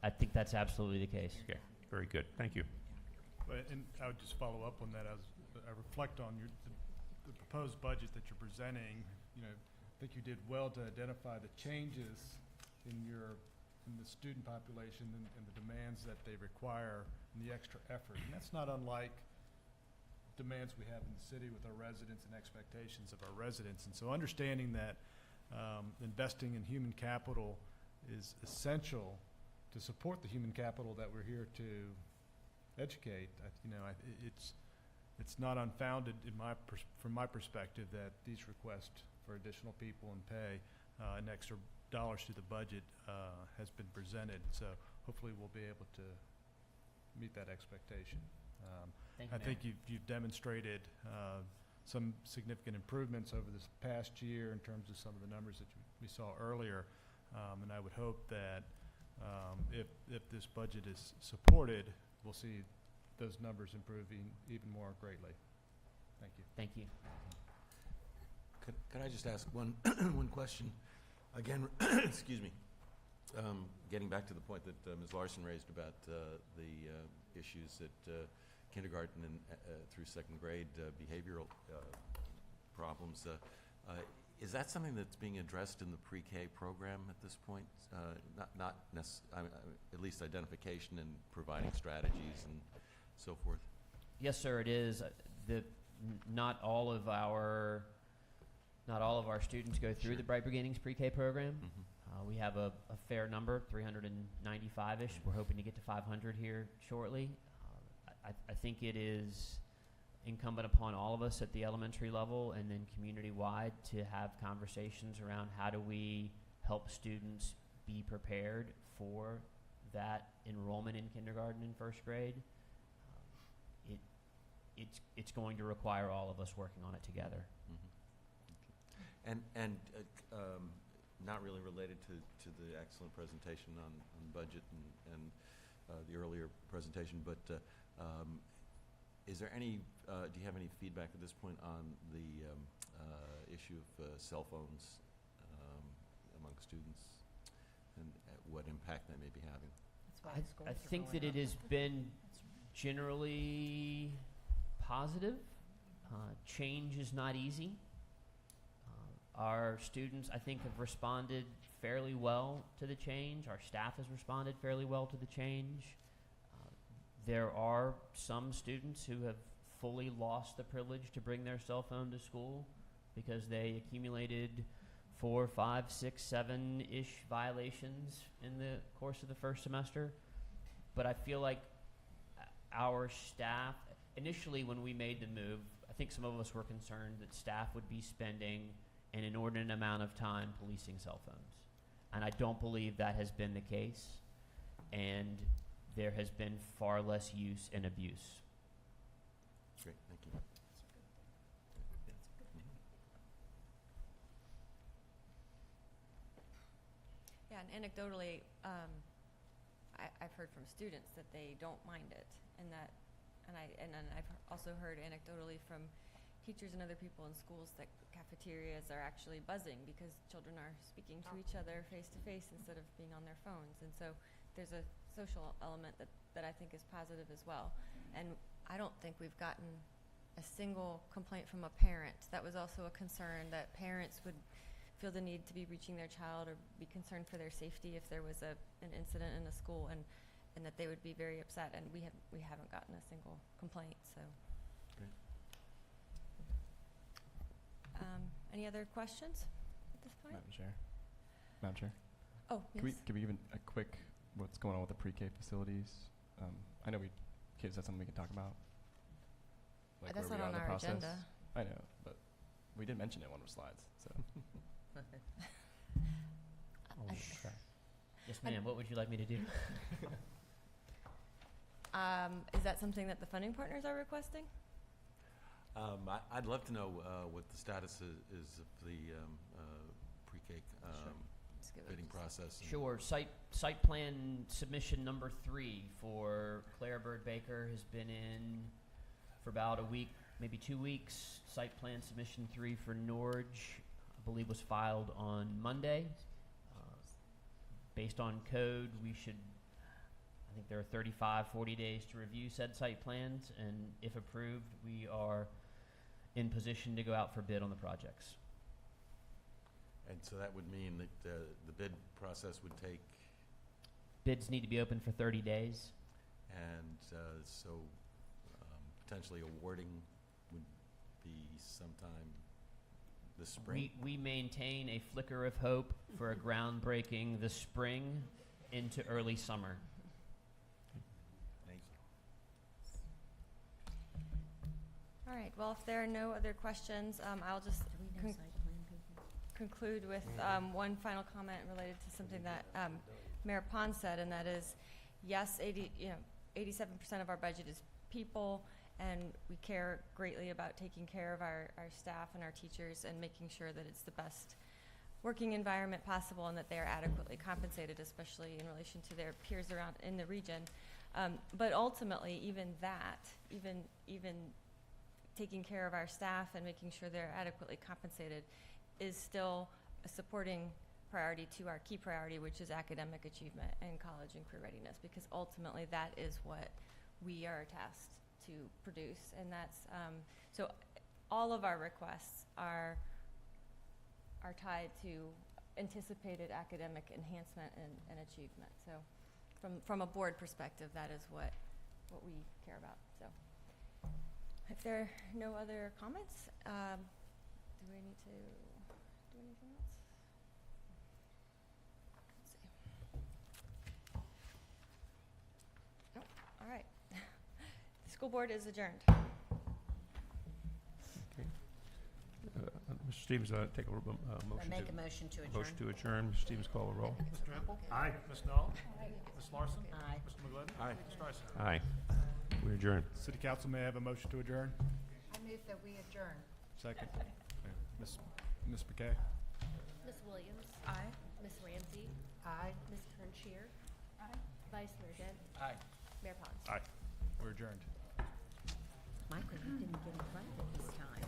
I think that's absolutely the case. Okay, very good, thank you. And I would just follow up on that as I reflect on the proposed budget that you're presenting. You know, I think you did well to identify the changes in the student population and the demands that they require and the extra effort. And that's not unlike demands we have in the city with our residents and expectations of our residents. And so understanding that investing in human capital is essential to support the human capital that we're here to educate. It's not unfounded from my perspective that these requests for additional people and pay and extra dollars to the budget has been presented. So hopefully we'll be able to meet that expectation. Thank you, I think you've demonstrated some significant improvements over this past year in terms of some of the numbers that we saw earlier. And I would hope that if this budget is supported, we'll see those numbers improving even more greatly. Thank you. Thank you. Could I just ask one question? Again, excuse me. Getting back to the point that Ms. Larson raised about the issues at kindergarten and through second grade, behavioral problems. Is that something that's being addressed in the pre-K program at this point? Not necessarily, at least identification and providing strategies and so forth? Yes, sir, it is. Not all of our students go through the Bright Beginnings pre-K program. We have a fair number, 395-ish. We're hoping to get to 500 here shortly. I think it is incumbent upon all of us at the elementary level and then community-wide to have conversations around how do we help students be prepared for that enrollment in kindergarten and first grade. It's going to require all of us working on it together. And not really related to the excellent presentation on budget and the earlier presentation, but is there any, do you have any feedback at this point on the issue of cell phones among students and what impact that may be having? I think that it has been generally positive. Change is not easy. Our students, I think, have responded fairly well to the change. Our staff has responded fairly well to the change. There are some students who have fully lost the privilege to bring their cell phone to school because they accumulated 4, 5, 6, 7-ish violations in the course of the first semester. But I feel like our staff, initially when we made the move, I think some of us were concerned that staff would be spending an inordinate amount of time policing cell phones. And I don't believe that has been the case. And there has been far less use and abuse. Great, thank you. Yeah, and anecdotally, I've heard from students that they don't mind it, and then I've also heard anecdotally from teachers and other people in schools that cafeterias are actually buzzing because children are speaking to each other face to face instead of being on their phones, and so there's a social element that I think is positive as well. And I don't think we've gotten a single complaint from a parent. That was also a concern, that parents would feel the need to be reaching their child or be concerned for their safety if there was an incident in a school, and that they would be very upset. And we haven't gotten a single complaint. So. Great. Any other questions at this point? Madam Chair. Oh, yes. Could we give a quick what's going on with the pre-K facilities? I know kids, that's something we can talk about. Like That's where not we are on in the our process. agenda. I know, but we did mention it on one of the slides. So. Yes, ma'am. What would you like me to do? Is that something that the funding partners are requesting? I'd love to know what the status is of the pre-K Just give it bidding just- process. and- Sure. Site plan submission number 3 for Claire Bird Baker has been in for about a week, maybe 2 weeks. Site plan submission 3 for Norge, I believe, was filed on Monday. Based on code, I think there are 35, 40 days to review said site plans, and if approved, we are in position to go out for bid on the projects. And so that would mean that the bid process would take, Bids need to be open for 30 days. and so potentially awarding would be sometime this spring. We maintain a flicker of hope for a groundbreaking this spring into early summer. Thank you. All right, well, if there are no other questions, I'll just conclude with one final comment related to something that Mayor Pond said, and that is, yes, 87% of our budget is people, and we care greatly about taking care of our staff and our teachers and making sure that it's the best working environment possible and that they are adequately compensated, especially in relation to their peers around in the region. But ultimately, even that, even taking care of our staff and making sure they're adequately compensated is still a supporting priority to our key priority, which is academic achievement and college and career readiness, because ultimately that is what we are tasked to produce. And that's, so all of our requests are tied to anticipated academic enhancement and achievement. So from a board perspective, that is what we care about. So if there are no other comments, do we need to do anything else? Let's see. Nope. All right. The school board is adjourned. Mr. Stevens, take a motion. I make a motion to adjourn. Motion to adjourn. Mr. Stevens, call the roll. Mr. Hippel? Aye. Ms. Knoll? Ms. Larson? Aye. Mr. McGlinnan? Aye. Mr. Eisner? Aye. We adjourn. City Council may I have a motion to adjourn? I move that we adjourn. Second. Ms. McKay? Ms. Williams. Aye. Ms. Ramsey. Aye. Ms. Kernscher. Aye. Vice Mayor Dent. Aye. Mayor Pons. Aye. We're adjourned. Michael, you didn't get it right this time.